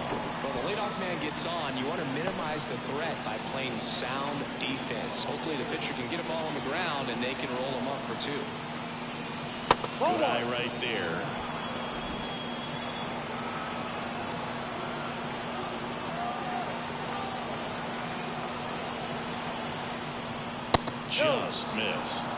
Well, the leadoff man gets on. You want to minimize the threat by playing sound defense. Hopefully the pitcher can get a ball on the ground and they can roll him up for 2. Good eye right there. Just missed.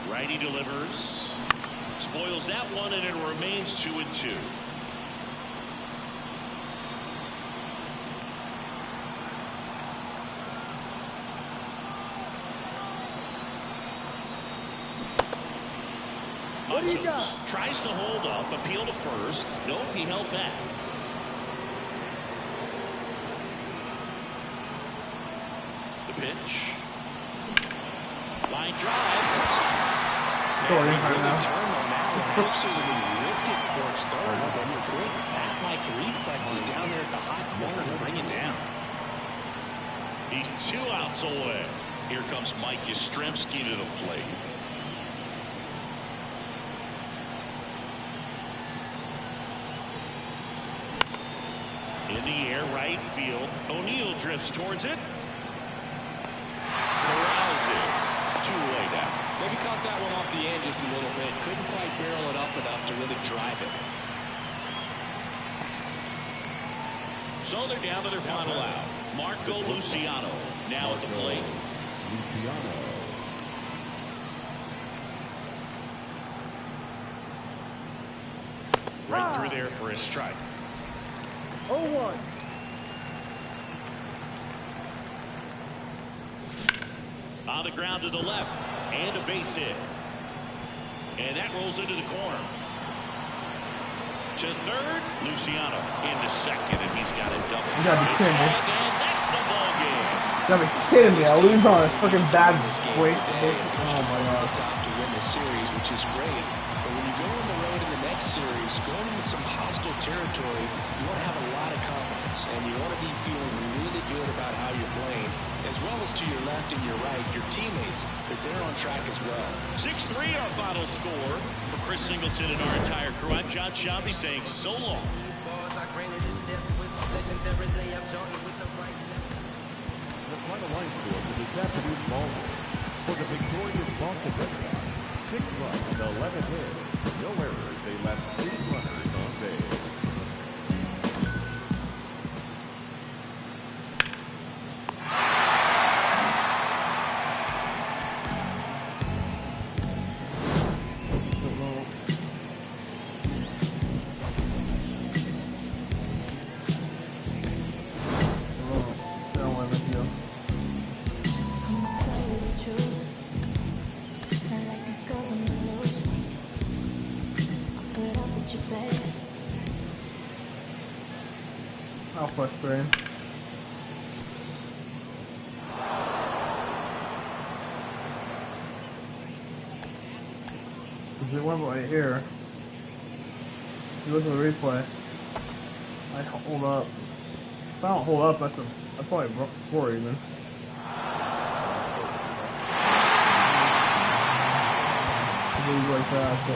Righty delivers. Spoils that one, and it remains 2-2. Matos tries to hold up, appeal to first. Nope, he held back. The pitch. Line drive. Sorry, right now. Turn on that one. Absolutely ripped it towards third. Then your quick bat-like reflexes down there at the hot corner to bring it down. He's 2 outs away. Here comes Mike Yastrzemski to the plate. In the air, right field. O'Neill drifts towards it. Corrals it. 2 away now. Maybe caught that one off the end just a little bit. Couldn't quite barrel it up enough to really drive it. So they're down to their final out. Marco Luciano now at the plate. Right through there for a strike. 0-1. On the ground to the left. And a base hit. And that rolls into the corner. To third, Luciano into second, and he's got a double. You gotta be kidding me. And that's the ball game. You gotta be kidding me. I lose on a fucking bad break. Oh my god. To win the series, which is great. But when you go on the road in the next series, going into some hostile territory, you want to have a lot of confidence, and you want to be feeling really good about how you're playing, as well as to your left and your right, your teammates, that they're on track as well. 6-3 our final score. For Chris Singleton and our entire crew, I'm John Shabby saying so long. The final line score for this afternoon's ball for the victorious Boston Red Sox. 6 runs and 11 hits. No errors. They left 8 runners on base. How frustrating. Because it went right here. You look at the replay. I hold up. If I don't hold up, that's probably score even. Like that, so.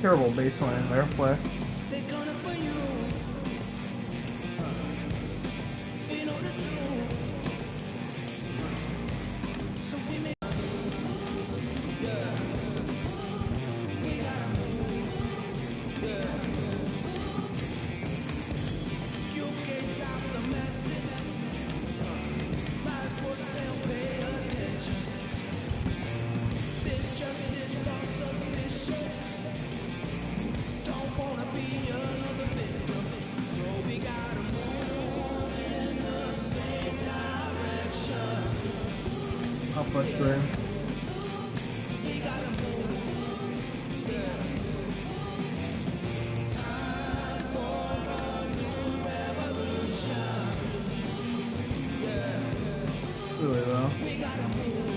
Terrible baseline there, play. Wanna be How frustrating. Really though.